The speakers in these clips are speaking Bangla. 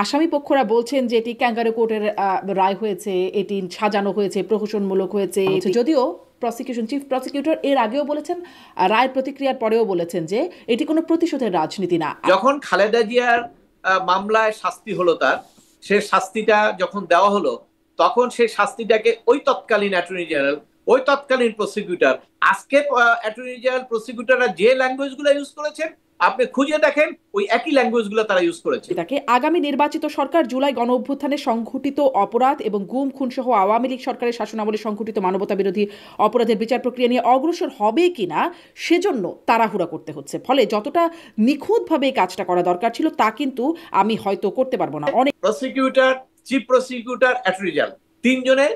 আসামি পক্ষরা বলছেন যে এটি ক্যাঙ্গারু কোর্টের রায় হয়েছে, এটি সাজানো হয়েছে, প্রহসনমূলক হয়েছে। যদিও চিফ প্রসিকিউটর এর আগেও বলেছেন, রায়ের প্রতিক্রিয়ার পরেও বলেছেন যে এটি কোনো প্রতিশোধের রাজনীতি না। যখন খালেদা জিয়ার মামলায় শাস্তি হলো, তার সে শাস্তিটা যখন দেওয়া হলো, তখন সেই শাস্তিটাকে ওই তৎকালীন অ্যাটর্নি জেনারেল, ওই তৎকালীন প্রসিকিউটর, আজকে অ্যাটর্নি জেনারেল প্রসিকিউটররা যে ল্যাঙ্গুয়েজ গুলো ইউজ করেছেন, আপনি খুঁজে দেখেন ওই একই ল্যাঙ্গুয়েজ গুলো তারা ইউজ করেছে। এটাকে আগামী নির্বাচিত সরকার জুলাই গণ অভ্যুত্থানে সংঘটিত অপরাধ এবং গুম খুন সহ আওয়ামী লীগ সরকারের শাসনামলে সংঘটিত মানবতা বিরোধী অপরাধের বিচার প্রক্রিয়া নিয়ে অগ্রসর হবে কিনা সেজন্য তাড়াহুড়া করতে হচ্ছে। ফলে যতটা নিখুঁতভাবে এই কাজটা করা দরকার ছিল তা কিন্তু আমি হয়তো করতে পারবো না। অনেক prosecutor, chief prosecutor, attorney general তিনজনে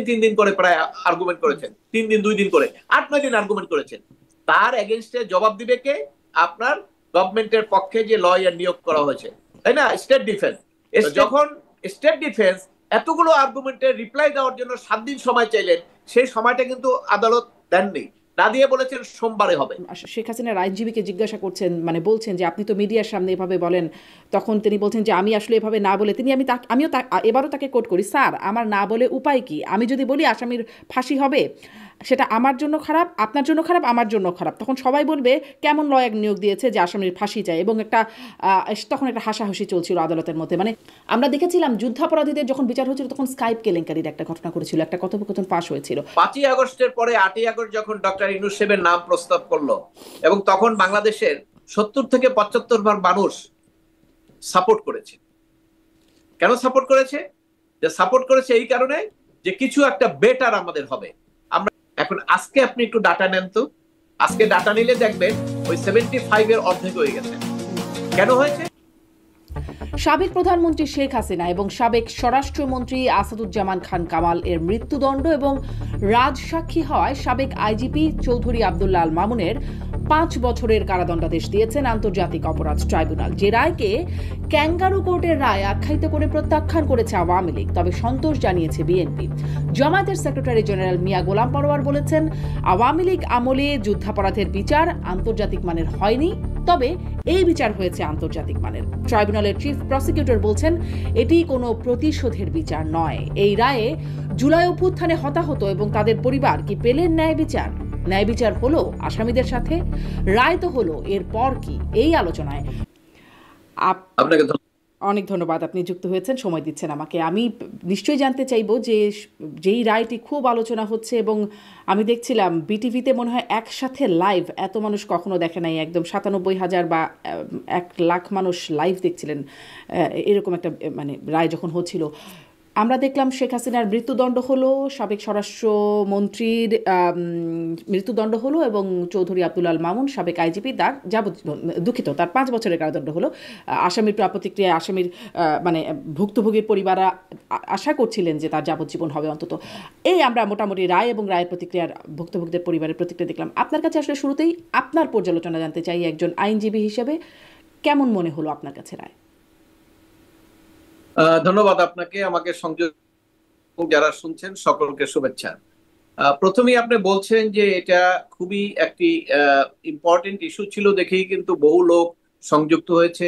3 দিন করে প্রায় আর্গুমেন্ট করেছেন, 3 দিন 2 দিন করে 8-9 দিন আর্গুমেন্ট করেছেন। তার এগেনস্টে জবাব দিবে কে? আপনার গভর্নমেন্টের পক্ষে যে লয়ার নিয়োগ করা হয়েছে, তাই না, স্টেট ডিফেন্স। যখন স্টেট ডিফেন্স এতগুলো আর্গুমেন্টের রিপ্লাই দেওয়ার জন্য 7 দিন সময় চাইলেন, সেই সময়টা কিন্তু আদালত দেননি, না দিয়ে বলেছেন সোমবারে হবে। শেখ হাসিনার আইনজীবীকে জিজ্ঞাসা করছেন, মানে বলছেন যে আপনি তো মিডিয়ার সামনে এভাবে বলেন, তখন তিনি বলছেন যে আমি আসলে এভাবে না বলে আমিও এবারও তাকে কোট করি, স্যার আমার না বলে উপায় কি? আমি যদি বলি আসামির ফাঁসি হবে, সেটা আমার জন্য খারাপ, আপনার জন্য খারাপ, আমার জন্য খারাপ। তখন সবাই বলবে কেমন লয়ার নিয়োগ দিয়েছে যে আসামির ফাঁসি চায়, এবং তখন একটা হাসাহাসি চলছিল আদালতের মধ্যে। মানে আমরা দেখেছিলাম যুদ্ধাপরাধীদের যখন বিচার হচ্ছিল তখন স্কাইপ কেলেঙ্কারির একটা ঘটনা করেছিল, একটা কথোপকথন ফাঁস হয়েছিল। 5ই আগস্টের পরে 8ই আগস্ট যখন ডক্টর ইউনূস সাহেবের নাম প্রস্তাব করলো, এবং তখন বাংলাদেশের 70 থেকে 75 ভাগ মানুষ সাপোর্ট করেছে। কেন সাপোর্ট করেছে? যে সাপোর্ট করেছে এই কারণে যে কিছু একটা বেটার আমাদের হবে। আমরা এখন আজকে আপনি একটু ডাটা নেন তো, আজকে ডাটা নিলে দেখবেন ওই 75 এর অর্ধেক হয়ে গেছে। কেন হয়েছে? সাবেক প্রধানমন্ত্রী শেখ হাসিনা এবং সাবেক স্বরাষ্ট্রমন্ত্রী আসাদুজ্জামান খান কামাল এর মৃত্যুদণ্ড এবং রাজসাক্ষী হওয়ায় সাবেক আইজিপি চৌধুরী আব্দুল্লাহ আল মামুনের 5 বছরের কারাদণ্ডাদেশ দিয়েছেন আন্তর্জাতিক অপরাধ ট্রাইব্যুনাল। যে রায়কে ক্যাঙ্গারু কোর্টের রায় আখ্যায়িত করে প্রত্যাখ্যান করেছে আওয়ামী লীগ, তবে সন্তোষ জানিয়েছে বিএনপি। জামায়াতের সেক্রেটারি জেনারেল মিয়া গোলাম পরোয়ার বলেছেন, আওয়ামী লীগ আমলে যুদ্ধাপরাধের বিচার আন্তর্জাতিক মানের হয়নি, তবে এই বিচার হয়েছে আন্তর্জাতিক মানের। ট্রাইব্যুনালের চিফ প্রসিকিউটর বলছেন, এটি কোনো প্রতিশোধের বিচার নয়। এই রায়ে জুলাই অভ্যুত্থানে হতাহত এবং তাদের পরিবার কি পেলেন ন্যায় বিচার? ন্যায় বিচার হলো আসামিদের সাথে, রায় তো হলো, এরপর কি? এই আলোচনায় আপনাকে অনেক ধন্যবাদ, আপনি যুক্ত হয়েছেন, সময় দিচ্ছেন আমাকে। আমি নিশ্চয়ই জানতে চাইবো যে যেই রায়টি খুব আলোচনা হচ্ছে, এবং আমি দেখছিলাম বিটিভিতে মনে হয় একসাথে লাইভ এত মানুষ কখনো দেখে নাই, একদম 97,000 বা 1 লাখ মানুষ লাইভ দেখছিলেন এরকম একটা মানে রায় যখন হচ্ছিল। আমরা দেখলাম শেখ হাসিনার মৃত্যুদণ্ড হলো, সাবেক স্বরাষ্ট্রমন্ত্রীর মৃত্যুদণ্ড হলো, এবং চৌধুরী আব্দুল্লাহ আল মামুন সাবেক আইজিপি তার দুঃখিত তার 5 বছরের কারাদণ্ড হলো। আসামির প্রতিক্রিয়ায় আসামির মানে ভুক্তভোগীর পরিবাররা আশা করছিলেন যে তার যাবজ্জীবন হবে অন্তত। এই আমরা মোটামুটি রায় এবং রায়ের প্রতিক্রিয়ার ভুক্তভোগীদের পরিবারের প্রতিক্রিয়া দেখলাম। আপনার কাছে আসলে শুরুতেই আপনার পর্যালোচনা জানতে চাই, একজন আইনজীবী হিসেবে কেমন মনে হলো আপনার কাছে রায়? ধন্যবাদ আপনাকে, আমাকে সংযোগ, যারা শুনছেন সকলকে শুভেচ্ছা। প্রথমেই আপনি বলছেন যে এটা খুবই একটি ইম্পর্টেন্ট ইস্যু ছিল দেখেই কিন্তু বহু লোক সংযুক্ত হয়েছে,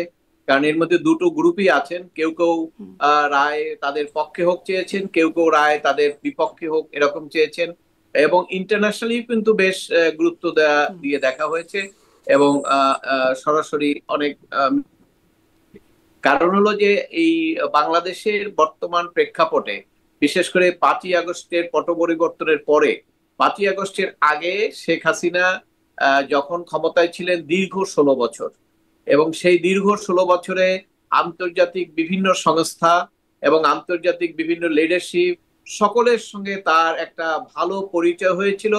কারণ এর মধ্যে দুটো গ্রুপই আছেন। কেউ কেউ রায় তাদের পক্ষে হোক চেয়েছেন, কেউ কেউ রায় তাদের বিপক্ষে হোক এরকম চেয়েছেন, এবং ইন্টারন্যাশনালি কিন্তু বেশ গুরুত্ব দিয়ে দেখা হয়েছে, এবং সরাসরি অনেক কারণ হলো যে এই বাংলাদেশের বর্তমান প্রেক্ষাপটে, বিশেষ করে 5ই আগস্টের পট পরিবর্তনের পরে, 5ই আগস্টের আগে শেখ হাসিনা যখন ক্ষমতায় ছিলেন দীর্ঘ 16 বছর, এবং সেই দীর্ঘ 16 বছরে আন্তর্জাতিক বিভিন্ন সংস্থা এবং আন্তর্জাতিক বিভিন্ন লিডারশিপ সকলের সঙ্গে তার একটা ভালো পরিচয় হয়েছিল,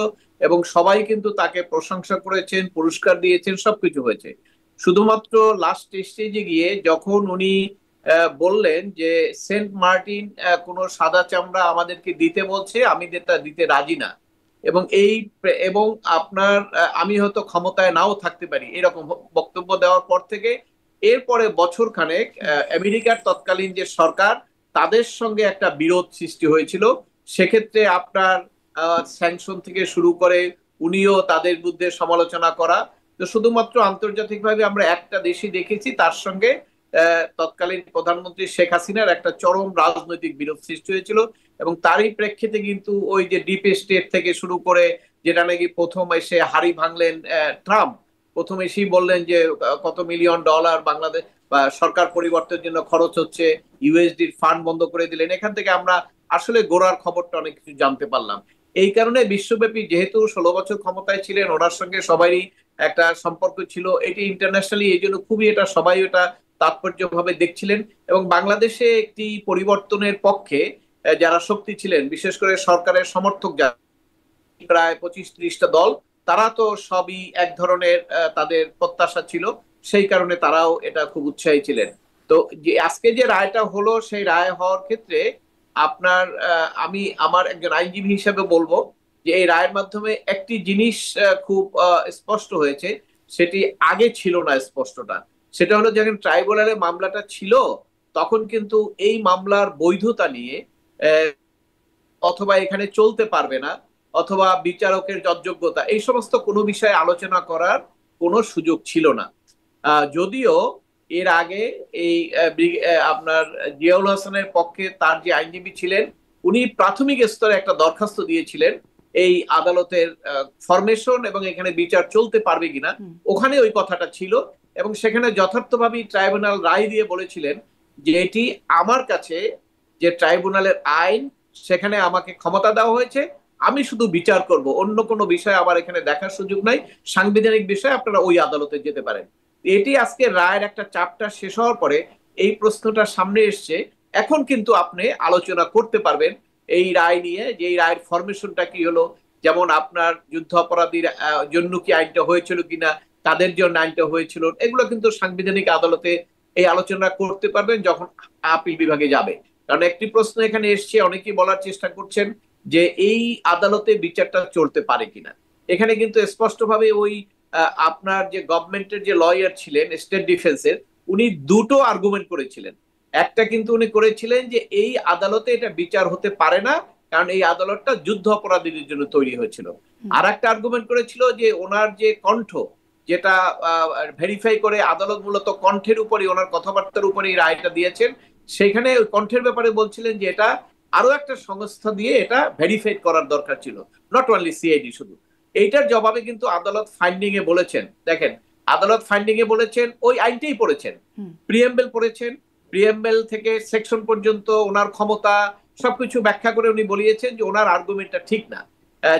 এবং সবাই কিন্তু তাকে প্রশংসা করেছেন, পুরস্কার দিয়েছেন, সবকিছু হয়েছে। শুধুমাত্র লাস্ট স্টেজে গিয়ে যখন উনি বললেন যে সেন্ট মার্টিন কোনো সাদা চামড়া আমাদেরকে দিতে বলছে, আমি এটা দিতে রাজি না, এবং আপনার আমি হয়তো ক্ষমতায় নাও থাকতে পারি, এরকম বক্তব্য দেওয়ার পর থেকে এরপরে বছর খানেক আমেরিকার তৎকালীন যে সরকার তাদের সঙ্গে একটা বিরোধ সৃষ্টি হয়েছিল। সেক্ষেত্রে আপনার স্যাংশন থেকে শুরু করে উনিও তাদের বিরুদ্ধে সমালোচনা করা। তো শুধুমাত্র আন্তর্জাতিকভাবে আমরা একটা দেশই দেখেছি তার সঙ্গে তৎকালীন প্রধানমন্ত্রী শেখ হাসিনার একটা চরম রাজনৈতিক বিরোধ সৃষ্টি হয়েছিল, এবং তারই প্রেক্ষিতে কিন্তু ওই যে ডিপ স্টেট থেকে শুরু করে, যেটা নাকি প্রথম এসে হাড়ি ভাঙলেন ট্রাম্প, প্রথম এসেই বললেন যে কত মিলিয়ন ডলার বাংলাদেশ বা সরকার পরিবর্তনের জন্য খরচ হচ্ছে, ইউএসডির ফান্ড বন্ধ করে দিলেন। এখান থেকে আমরা আসলে গোড়ার খবরটা অনেক কিছু জানতে পারলাম। এই কারণে বিশ্বব্যাপী যেহেতু 16 বছর ক্ষমতায় ছিলেন, ওনার সঙ্গে সবারই একটা সম্পর্ক ছিল, এটি ইন্টারন্যাশনালি এই জন্য খুবই এটা সবাই এটা তাৎপর্যভাবে দেখছিলেন। এবং বাংলাদেশে একটি পরিবর্তনের পক্ষে যারা শক্তি ছিলেন, বিশেষ করে সরকারের সমর্থক যারা প্রায় 25-30টা দল, তারা তো সবই এক ধরনের তাদের প্রত্যাশা ছিল, সেই কারণে তারাও এটা খুব উৎসাহী ছিলেন। তো যে আজকে যে রায়টা হলো, সেই রায় হওয়ার ক্ষেত্রে আপনার আমি আমার একজন আইনজীবী হিসেবে বলবো যে এই রায়ের মাধ্যমে একটি জিনিস খুব স্পষ্ট হয়েছে, সেটি আগে ছিল না স্পষ্টটা। সেটা হলো যখন ট্রাইব্যুনালে মামলাটা ছিল, তখন কিন্তু এই মামলার বৈধতা নিয়ে অথবা এখানে চলতে পারবে না, অথবা বিচারকের যোগ্যতা, এই সমস্ত কোনো বিষয়ে আলোচনা করার কোনো সুযোগ ছিল না। যদিও এর আগে এই আপনার জিয়াউল হাসানের পক্ষে তার যে আইনজীবী ছিলেন, উনি প্রাথমিক স্তরে একটা দরখাস্ত দিয়েছিলেন এই আদালতের ফরমেশন এবং এখানে বিচার চলতে পারবে কিনা, ওখানে ওই কথাটা ছিল। এবং সেখানে যথার্থভাবে ট্রাইব্যুনাল রায় দিয়ে বলেছিলেন যে এটি আমার কাছে যে ট্রাইব্যুনালের আইন, সেখানে আমাকে ক্ষমতা দেওয়া হয়েছে, আমি শুধু বিচার করব, অন্য কোনো বিষয় আমার এখানে দেখার সুযোগ নাই, সাংবিধানিক বিষয়ে আপনারা ওই আদালতে যেতে পারেন। এটি আজকে রায়ের একটা চ্যাপ্টার শেষ হওয়ার পরে এই প্রশ্নটা সামনে এসছে। এখন কিন্তু আপনি আলোচনা করতে পারবেন এই রায় নিয়ে, যে এই রায়ের ফরমেশনটা কি হলো, যেমন আপনার যুদ্ধ অপরাধীর জন্য কি আইনটা হয়েছিল কিনা, তাদের জন্য আইনটা হয়েছিল, এগুলো কিন্তু সাংবিধানিক আদালতে এই আলোচনা করতে পারবেন যখন আপিল বিভাগে যাবে। কারণ একটি প্রশ্ন এখানে এসছে, অনেকেই বলার চেষ্টা করছেন যে এই আদালতে বিচারটা চলতে পারে কিনা। এখানে কিন্তু স্পষ্টভাবে ওই আপনার যে গভর্নমেন্টের যে লয়ার ছিলেন স্টেট ডিফেন্সের, উনি দুটো আর্গুমেন্ট করেছিলেন। একটা কিন্তু উনি করেছিলেন যে এই আদালতে এটা বিচার হতে পারে না, কারণ এই আদালতটা যুদ্ধ অপরাধীদের জন্য তৈরি হয়েছিল। আর একটা আর্গুমেন্ট করেছিল যে ওনার যে কণ্ঠ, যেটা ভেরিফাই করে আদালত মূলত কণ্ঠের উপরই, ওনার কথাবার্তার উপরেই রায়টা দিয়েছেন। সেখানে ওই কণ্ঠের ব্যাপারে বলছিলেন যে এটা আরো একটা সংস্থা দিয়ে এটা ভেরিফাই করার দরকার ছিল, নট অনলি সিআইডি শুধু। এইটার জবাবে কিন্তু আদালত ফাইন্ডিং এ বলেছেন, দেখেন আদালত ফাইন্ডিং এ বলেছেন ওই আইনটাই পড়েছেন, প্রিএমবেল পড়েছেন, প্রিএমবেল থেকে সেকশন পর্যন্ত ওনার ক্ষমতা সবকিছু ব্যাখ্যা করে উনি বলিয়েছেন যে ওনার আর্গুমেন্টটা ঠিক না,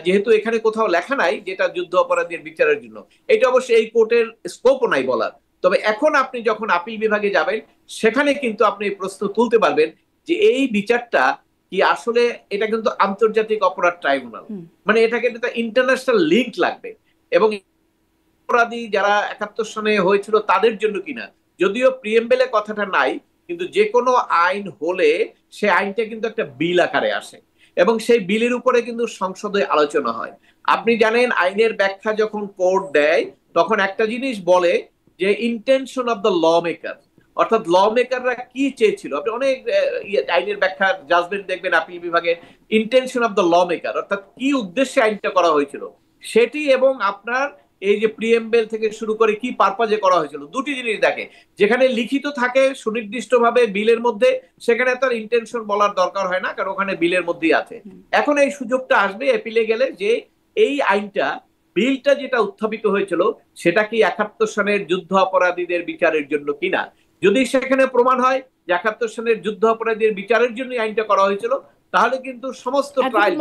যেহেতু এখানে কোথাও লেখা নাই যেটা যুদ্ধ অপরাধীর বিচারের জন্য। এটা অবশ্যই এই কোর্টের স্কোপও নাই বলার। তবে এখন আপনি যখন আপিল বিভাগে যাবেন, সেখানে কিন্তু আপনি প্রশ্ন তুলতে পারবেন যে এই বিচারটা কি আসলে, এটা কিন্তু আন্তর্জাতিক অপরাধ ট্রাইব্যুনাল, মানে এটাকে একটা ইন্টারন্যাশনাল লিঙ্ক লাগবে, এবং অপরাধী যারা 71 সনে হয়েছিল তাদের জন্য কিনা। যদিও প্রিএমবেলে কথাটা নাই, কিন্তু যে কোনো আইন হলে সে আইনটা কিন্তু একটা বিল আকারে আসে, এবং সেই বিলের উপরে কিন্তু সংসদে আলোচনা হয়। আপনি জানেন আইনের ব্যাখ্যা যখন কোর্ট দেয়, তখন একটা জিনিস বলে যে intention of the law maker, অর্থাৎ ল মেকাররা কি চেয়েছিল। আপনি অনেক আইনের ব্যাখ্যা জাজমেন্ট দেখবেন আপিল বিভাগের, intention of the law maker, অর্থাৎ কি উদ্দেশ্যে আইনটা করা হয়েছিল সেটি, এবং আপনার এই যে প্রিএমবেল থেকে শুরু করে কি পারপাজে করা হয়েছিল, দুটি জিনিস দেখে। যেখানে লিখিত থাকে সুনির্দিষ্টভাবে বিলের মধ্যে, সেখানে তার ইন্টেনশন বলার দরকার হয় না, কারণ ওখানে বিলের মধ্যেই আছে। এখন এই সুযোগটা আসবে এপিলে গেলে, যে এই আইনটা, বিলটা যেটা উত্থাপিত হয়েছিল, সেটা কি 71 সনের যুদ্ধ অপরাধীদের বিচারের জন্য কিনা। যদি সেখানে প্রমাণ হয় যে 71 সনের যুদ্ধ অপরাধীদের বিচারের জন্য আইনটা করা হয়েছিল, তাহলে কিন্তু সমস্ত ট্রায়াল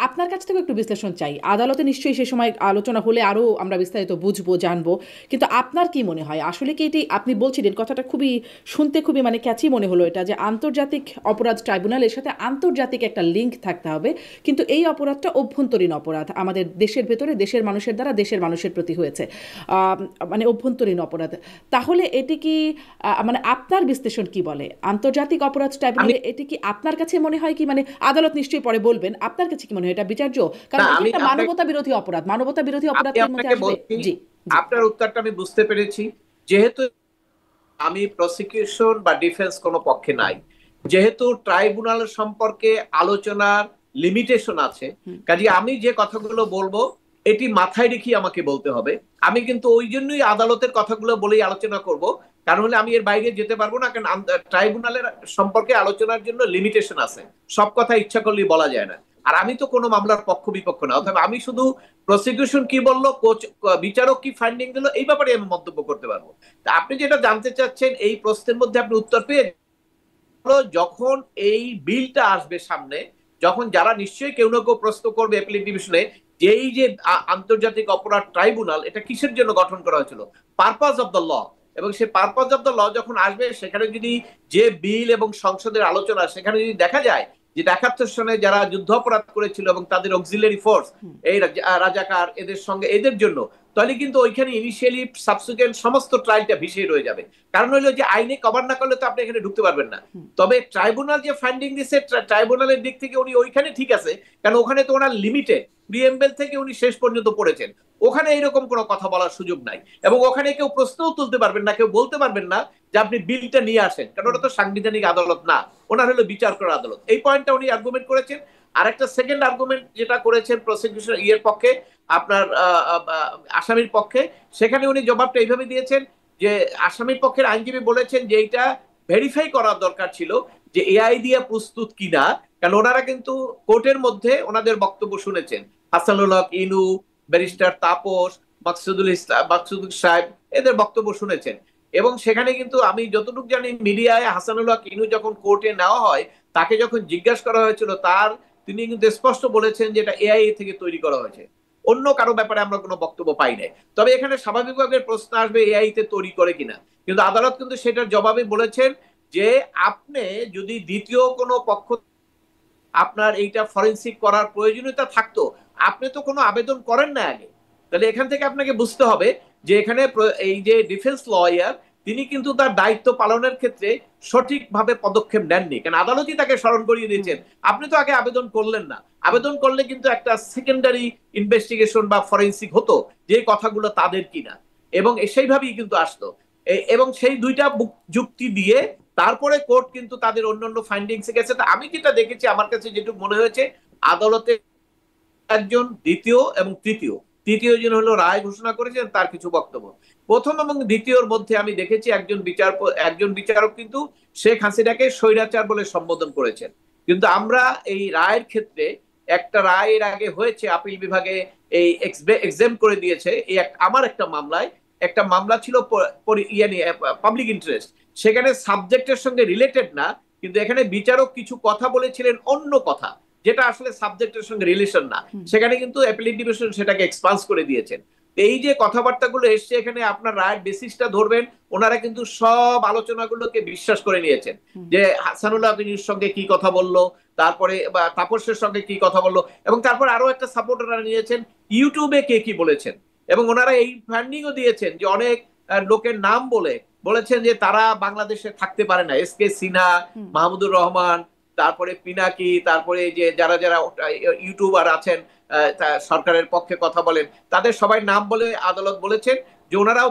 আপনার কাছ থেকে একটু বিশ্লেষণ চাই। আদালতে নিশ্চয়ই সে সময় আলোচনা হলে আরো আমরা বিস্তারিত বুঝবো, জানবো, কিন্তু আপনার কি মনে হয় আসলে কি এটি, আপনি বলছিলেন কথাটা খুবই শুনতে খুবই মানে ক্যাচি মনে হলো, এটা যে আন্তর্জাতিক অপরাধ ট্রাইব্যুনালের সাথে আন্তর্জাতিক একটা লিঙ্ক থাকতে হবে, কিন্তু এই অপরাধটা অভ্যন্তরীণ অপরাধ, আমাদের দেশের ভেতরে দেশের মানুষের দ্বারা দেশের মানুষের প্রতি হয়েছে, মানে অভ্যন্তরীণ অপরাধ। তাহলে এটি কি মানে আপনার বিশ্লেষণ কি বলে, আন্তর্জাতিক অপরাধ ট্রাইব্যুনালে এটি কি আপনার কাছে মনে হয় কি, মানে আদালত নিশ্চয়ই পরে বলবেন, আপনার কাছে কি মনে হয় এটা বিচার্য? কারণ এটা মানবতা বিরোধী অপরাধ, মানবতা বিরোধী অপরাধের মধ্যে আসবে। জি, আপনার উত্তরটা আমি বুঝতে পেরেছি। যেহেতু আমি প্রসিকিউশন বা ডিফেন্স কোনো পক্ষে নাই, যেহেতু ট্রাইব্যুনাল সম্পর্কে আলোচনার লিমিটেশন আছে, কাজে আমি যে কথাগুলো বলবো এটি মাথায় রেখে আমাকে বলতে হবে। আমি কিন্তু ওই জন্যই আদালতের কথাগুলো বলেই আলোচনা করব, কারণ হলে আমি এর বাইরে যেতে পারবো না, কারণ ট্রাইব্যুনালের সম্পর্কে আলোচনার জন্য লিমিটেশন আছে, সব কথা ইচ্ছা করলেই বলা যায় না। আর আমি তো কোনো মামলার পক্ষ বিপক্ষ না, অথবা আমি শুধু প্রসিকিউশন কি বললো, বিচারক কি ফাইন্ডিং দিল, এই ব্যাপারে আমি মন্তব্য করতে পারবো। তা আপনি যেটা জানতে চাচ্ছেন এই প্রশ্নের মধ্যে আপনি উত্তর পেয়ে, যখন এই বিলটা আসবে সামনে, যখন যারা নিশ্চয়ই কেউ না কেউ প্রশ্ন করবে অ্যাপিলেট ডিভিশনে যে এই যে আন্তর্জাতিক অপরাধ ট্রাইব্যুনাল এটা কিসের জন্য গঠন করা হয়েছিল, পারপাস অফ দ্য ল, এবং সেই পারপাস অফ দ্য ল যখন আসবে সেখানে যদি যে বিল এবং সংসদের আলোচনা সেখানে যদি দেখা যায় যে ৭১ সনে যারা যুদ্ধ অপরাধ করেছিল এবং তাদের অক্সিলারি ফোর্স এই রাজাকার এদের সঙ্গে এদের জন্য, তাহলে কিন্তু ওইখানে ইনিশিয়ালি সাবসিকুয়েন্ট সমস্ত ট্রায়ালটা ভিসিয়ে রয়ে যাবে। কারণ হলো যে আইনে কভার না করলে তো আপনি এখানে ঢুকতে পারবেন না। তবে ট্রাইব্যুনাল যে ফাইন্ডিং দিচ্ছে ট্রাইব্যুনালের দিক থেকে উনি ওইখানে ঠিক আছে, কারণ ওখানে তো ওনার লিমিটেড প্রিএমবেল থেকে উনি শেষ পর্যন্ত পড়েছেন, ওখানে এইরকম কোনো কথা বলার সুযোগ নাই, এবং ওখানে কেউ প্রশ্নও তুলতে পারবেন না, কেউ বলতে পারবেন না যে আপনি বিলটা নিয়ে আসেন, কারণ ওটা তো সাংবিধানিক আদালত না, ওনার হলো বিচার করার আদালত। এই পয়েন্টটা উনি আর্গুমেন্ট করেছেন। আর একটা সেকেন্ড আর্গুমেন্ট যেটা করেছেন প্রসিকিউশন ইয়ের পক্ষে, আপনার আসামির পক্ষে, সেখানে উনি জবাবটা এইভাবে দিয়েছেন যে আসামির পক্ষের আইনজীবী বলেছেন যে এইটা ভেরিফাই করার দরকার ছিল যে এআই দিয়ে প্রস্তুত কিনা, কারণ ওনারা কিন্তু কোর্টের মধ্যে ওনাদের বক্তব্য শুনেছেন, হাসানুল হক ইনু, ব্যারিস্টার তাপস, মাকসুদুল সাহেব এদের বক্তব্য শুনেছেন। এবং সেখানে কিন্তু আমি যতটুকু জানি মিডিয়ায় হাসানুল হক ইনু যখন কোর্টে নেওয়া হয় তাকে যখন জিজ্ঞাসা করা হয়েছিল তিনি কিন্তু স্পষ্ট বলেছেন যে এটা এআই থেকে তৈরি করা হয়েছে, অন্য কারো ব্যাপারে আমরা কোনো বক্তব্য পাই নাই। তবে এখানে স্বাভাবিকভাবে প্রশ্ন আসবে এআই তে তৈরি করে কিনা, কিন্তু আদালত কিন্তু সেটার জবাবে বলেছেন যে আপনি যদি দ্বিতীয় কোনো পক্ষ আপনার এইটা ফরেন্সিক করার প্রয়োজনীয়তা থাকতো, আপনি তো কোনো আবেদন করেন না আগে, তাহলে এখান থেকে আপনাকে বুঝতে হবে যে এখানে এই যে ডিফেন্স লয়ার তিনি কিন্তু তার দায়িত্ব পালনের ক্ষেত্রে সঠিকভাবে পদক্ষেপ নেননি, কারণ আদালতই তাকে স্মরণ করিয়ে দিয়েছেন আপনি তো আগে আবেদন করলেন না, আবেদন করলে কিন্তু একটা সেকেন্ডারি ইনভেস্টিগেশন বা ফরেন্সিক হতো যে কথাগুলো তাদের কিনা, এবং সেইভাবেই কিন্তু আসতো। এবং সেই দুইটা যুক্তি দিয়ে তারপরে কোর্ট কিন্তু তাদের অন্যান্য ফাইন্ডিংসে গেছে। আমি যেটা দেখেছি, আমার কাছে যেটুকু মনে হয়েছে, আদালতে একজন দ্বিতীয় এবং তৃতীয় জন হলো রায় ঘোষণা করেছেন তার কিছু বক্তব্য, প্রথম এবং দ্বিতীয়র মধ্যে আমি দেখেছি একজন বিচারক কিন্তু শেখ হাসিনাকে স্বৈরাচার বলে সম্বোধন করেছেন। কিন্তু আমরা এই রায়ের ক্ষেত্রে একটা রায়ের আগে হয়েছে আপিল বিভাগে এই এক্সেম করে দিয়েছে, এই আমার একটা মামলা ছিল পাবলিক ইন্টারেস্ট, সেখানে সাবজেক্টের সঙ্গে রিলেটেড না, কিন্তু এখানে বিচারক কিছু কথা বলেছিলেন অন্য কথা যেটা আসলে সাবজেক্টের সঙ্গে রিলেশন না, সেখানে কিন্তু অ্যাপিলেট ডিভিশন সেটাকে এক্সপান্স করে দিয়েছেন। এই যে কথাবার্তাগুলো এসছে এখানে আপনার রায়ের বেসিসটা ধরবেন, ওনারা কিন্তু সব আলোচনাগুলোকে বিশ্বাস করে নিয়েছেন যে হাসানুল্লাহ আবিনীর সঙ্গে কি কথা বললো, তারপরে তাপসের সঙ্গে কি কথা বললো, এবং তারপর আরো একটা সাপোর্ট ওনারা নিয়েছেন ইউটিউবে কে কি বলেছেন, এবং ওনারা এই ফান্ডিংও দিয়েছেন যে অনেক লোকের নাম বলেছেন যে তারা বাংলাদেশে থাকতে পারে না, এস কে সিনহা, মাহমুদুর রহমান, তারপরে পিনাকি, তারপরে যে যারা যারা ইউটিউবার আছেন সরকারের পক্ষে কথা বলেন, তাদের সবাই নাম বলে আদালত বলেছেন যে ওনারাও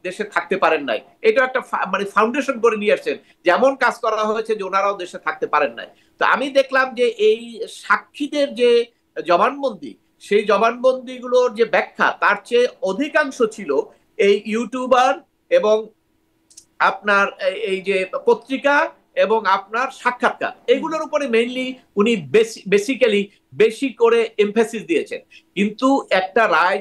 দেশে থাকতে পারেন নাই। এটা একটা মানে ফাউন্ডেশন করে নিয়ে আসছেন, যেমন কাজ করা হয়েছে যে ওনারাও দেশে থাকতে পারেন নাই। তো আমি দেখলাম যে এই সাক্ষীদের যে জবানবন্দি, সেই জবানবন্দিগুলোর যে ব্যাখ্যা তার চেয়ে অধিকাংশ ছিল এই ইউটিউবার এবং আপনার এই যে পত্রিকা এবং আপনার সাক্ষাৎকার, এগুলোর উপরে মেইনলি উনি বেসিক্যালি বেশি করে এমফাসিস দিয়েছেন। কিন্তু একটা রায়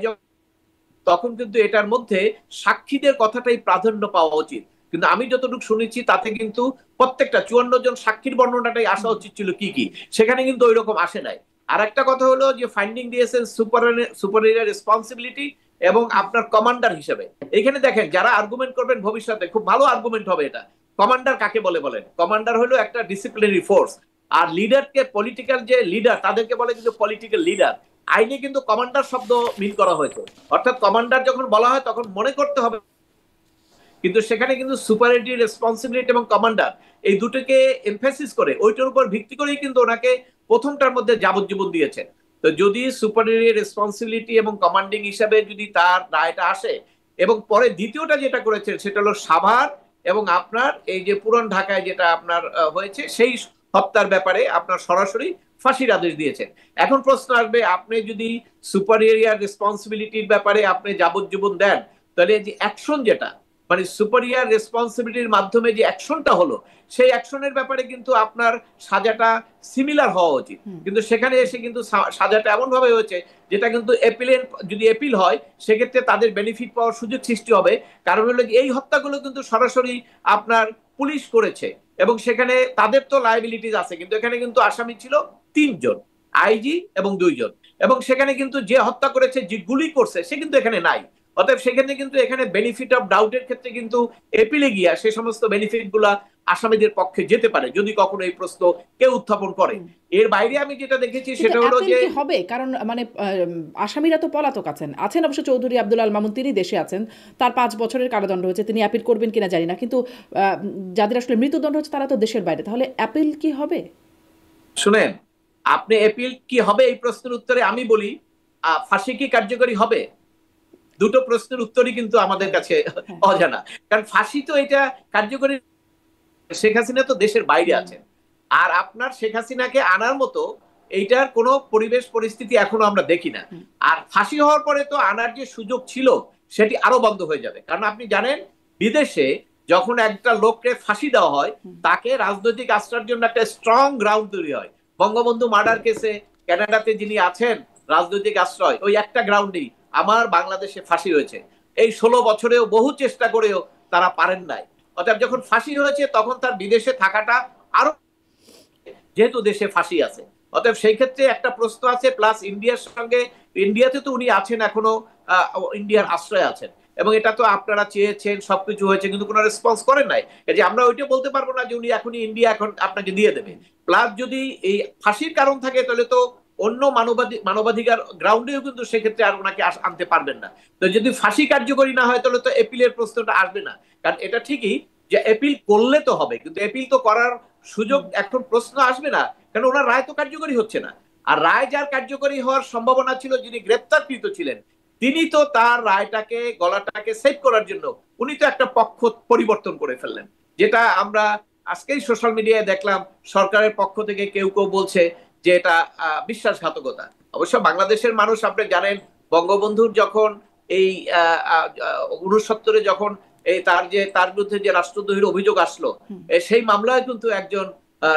তখন কিন্তু এটার মধ্যে সাক্ষীদের কথাটাই প্রাধান্য পাওয়া উচিত, কিন্তু আমি যতটুকু শুনেছি তাতে কিন্তু প্রত্যেকটা 54 জন সাক্ষীর বর্ণনাটাই আসা উচিত ছিল কি সেখানে কিন্তু ওই রকম আসে নাই। আর একটা কথা হলো যে ফাইন্ডিং দিয়েছেন সুপারিয়র রেসপন্সিবিলিটি এবং আপনার কমান্ডার হিসেবে। এখানে দেখেন যারা আর্গুমেন্ট করবেন ভবিষ্যতে খুব ভালো আর্গুমেন্ট হবে এটা, কমান্ডার কাকে বলেন, কমান্ডার হলো একটা ডিসিপ্লিনারি ফোর্স, আর লিডারকে পলিটিক্যাল যে লিডার তাদেরকে বলে কিন্তু পলিটিক্যাল লিডার। আইনে কিন্তু কমান্ডার শব্দ মিন করা হয়েছে, অর্থাৎ কমান্ডার যখন বলা হয় তখন মনে করতে হবে, কিন্তু সেখানে কিন্তু সুপারিয়রিটি রেসপন্সিবিলিটি এবং কমান্ডার এই দুটোকে এমফাসিস করে ওইটার উপর ভিত্তি করেই কিন্তু ওনাকে প্রথমটার মধ্যে যাবজ্জীবন দিয়েছেন। তো যদি সুপারিয়রি রেসপন্সিবিলিটি এবং কমান্ডিং হিসাবে যদি তার রায়টা আসে, এবং পরে দ্বিতীয়টা যেটা করেছেন সেটা হলো সাভার এবং আপনার এই যে পুরান ঢাকায় যেটা আপনার হয়েছে সেই হত্যার ব্যাপারে আপনার সরাসরি ফাঁসির আদেশ দিয়েছেন। এখন প্রশ্ন আসবে, আপনি যদি সুপারিয়র রেসপন্সিবিলিটির ব্যাপারে আপনি যাবজ্জীবন দেন, তাহলে যে অ্যাকশন যেটা মানে সুপারিয়ার রেসপন্সিবিলিটির মাধ্যমে যে অ্যাকশনটা হলো, সেই অ্যাকশনের ব্যাপারে কিন্তু আপনার সাজাটা সিমিলার হওয়া উচিত। কিন্তু সেখানে এসে কিন্তু সাজাটা এমন ভাবে হয়েছে যেটা কিন্তু যদি এপিল হয় সেক্ষেত্রে তাদের বেনিফিট পাওয়ার সুযোগ সৃষ্টি হবে। কারণ হলো এই হত্যাগুলো কিন্তু সরাসরি আপনার পুলিশ করেছে এবং সেখানে তাদের তো লায়াবিলিটিস আছে, কিন্তু এখানে কিন্তু আসামি ছিল 3 জন, আইজি এবং 2 জন, এবং সেখানে কিন্তু যে হত্যা করেছে, যে গুলি করছে, সে কিন্তু এখানে নাই। অতএব সেক্ষেত্রে কিন্তু এখানে বেনিফিট অফ ডাউটের ক্ষেত্রে কিন্তু এপিলে গিয়া সে সমস্ত বেনিফিট গুলা আসামিদের পক্ষে যেতে পারে যদি কখনো এই প্রশ্ন কেউ উত্থাপন করে। এর বাইরে আমি যেটা দেখেছি সেটা হলো যে হবে, কারণ মানে আসামিরা তো পলাতক আছেন অবশ্য চৌধুরী আব্দুল আল মামুন তিনি দেশে আছেন, তার 5 বছরের কারাদণ্ড হয়েছে, তিনি অ্যাপিল করবেন কিনা জানি না, কিন্তু যাদের আসলে মৃত্যুদণ্ড হচ্ছে তারা তো দেশের বাইরে, তাহলে অ্যাপিল কি হবে? শুনেন, আপনি অ্যাপিল কি হবে এই প্রশ্নের উত্তরে আমি বলি ফাঁসি কি কার্যকরী হবে? দুটো প্রশ্নের উত্তরই কিন্তু আমাদের কাছে অজানা। কারণ ফাঁসি তো এটা কার্যকরী, শেখ হাসিনা তো দেশের বাইরে আছেন, আর আপনার শেখ হাসিনাকে আনার মতো এইটার কোনো পরিবেশ পরিস্থিতি এখনো আমরা দেখি না। আর ফাঁসি হওয়ার পরে তো আনার যে সুযোগ ছিল সেটি আরো বন্ধ হয়ে যাবে। কারণ আপনি জানেন বিদেশে যখন একটা লোককে ফাঁসি দেওয়া হয় তাকে রাজনৈতিক আশ্রয়ের জন্য একটা স্ট্রং গ্রাউন্ড তৈরি হয়। বঙ্গবন্ধু মার্ডার কেসে কানাডাতে যিনি আছেন রাজনৈতিক আশ্রয়, ওই একটা গ্রাউন্ডেই আমার বাংলাদেশে ফাঁসি হয়েছে। এই 16 বছরেও বহু চেষ্টা করেও তারা পারেন নাই। অর্থাৎ যখন ফাঁসি হয়েছে তখন তার বিদেশে থাকাটা আরো, যেহেতু দেশে ফাঁসি আছে, অতএব সেই ক্ষেত্রে একটা প্রশ্ন আছে। প্লাস ইন্ডিয়ার সঙ্গে, ইন্ডিয়াতে তো উনি আছেন এখনো, ইন্ডিয়ার আশ্রয় আছেন, এবং এটা তো আপনারা চেয়েছেন, সবকিছু হয়েছে, কিন্তু কোনো রেসপন্স করেন নাই। যে আমরা ওইটা বলতে পারবো না যে উনি এখনই ইন্ডিয়া এখন আপনাকে দিয়ে দেবে। প্লাস যদি এই ফাঁসির কারণ থাকে তাহলে তো অন্য মানবাধিকার গ্রাউন্ডেও কিন্তু সেক্ষেত্রে আর ওনাকে আনতে পারবেন না। তো যদি ফাঁসি কার্যকরী না হয় তাহলে তো এপিলের প্রশ্নটা আসবে না। কারণ এটা ঠিকই যে এপিল করলে তো হবে, কিন্তু এপিল তো করার সুযোগ এখন প্রশ্ন আসবে না, কারণ ওনার রায় তো কার্যকরী হচ্ছে না। আর রায় যার কার্যকরী হওয়ার সম্ভাবনা ছিল, যিনি গ্রেপ্তারকৃত ছিলেন, তিনি তো তার রায়টাকে, গলাটাকে সেভ করার জন্য উনি তো একটা পক্ষ পরিবর্তন করে ফেললেন, যেটা আমরা আজকেই সোশ্যাল মিডিয়ায় দেখলাম। সরকারের পক্ষ থেকে কেউ কেউ বলছে যে এটা বিশ্বাসঘাতকতা। অবশ্য বাংলাদেশের মানুষ আপনি জানেন, বঙ্গবন্ধুর যখন এই 69-এ যখন এই তার বিরুদ্ধে যে রাষ্ট্রদ্রোহীর অভিযোগ আসলো, সেই মামলায় কিন্তু একজন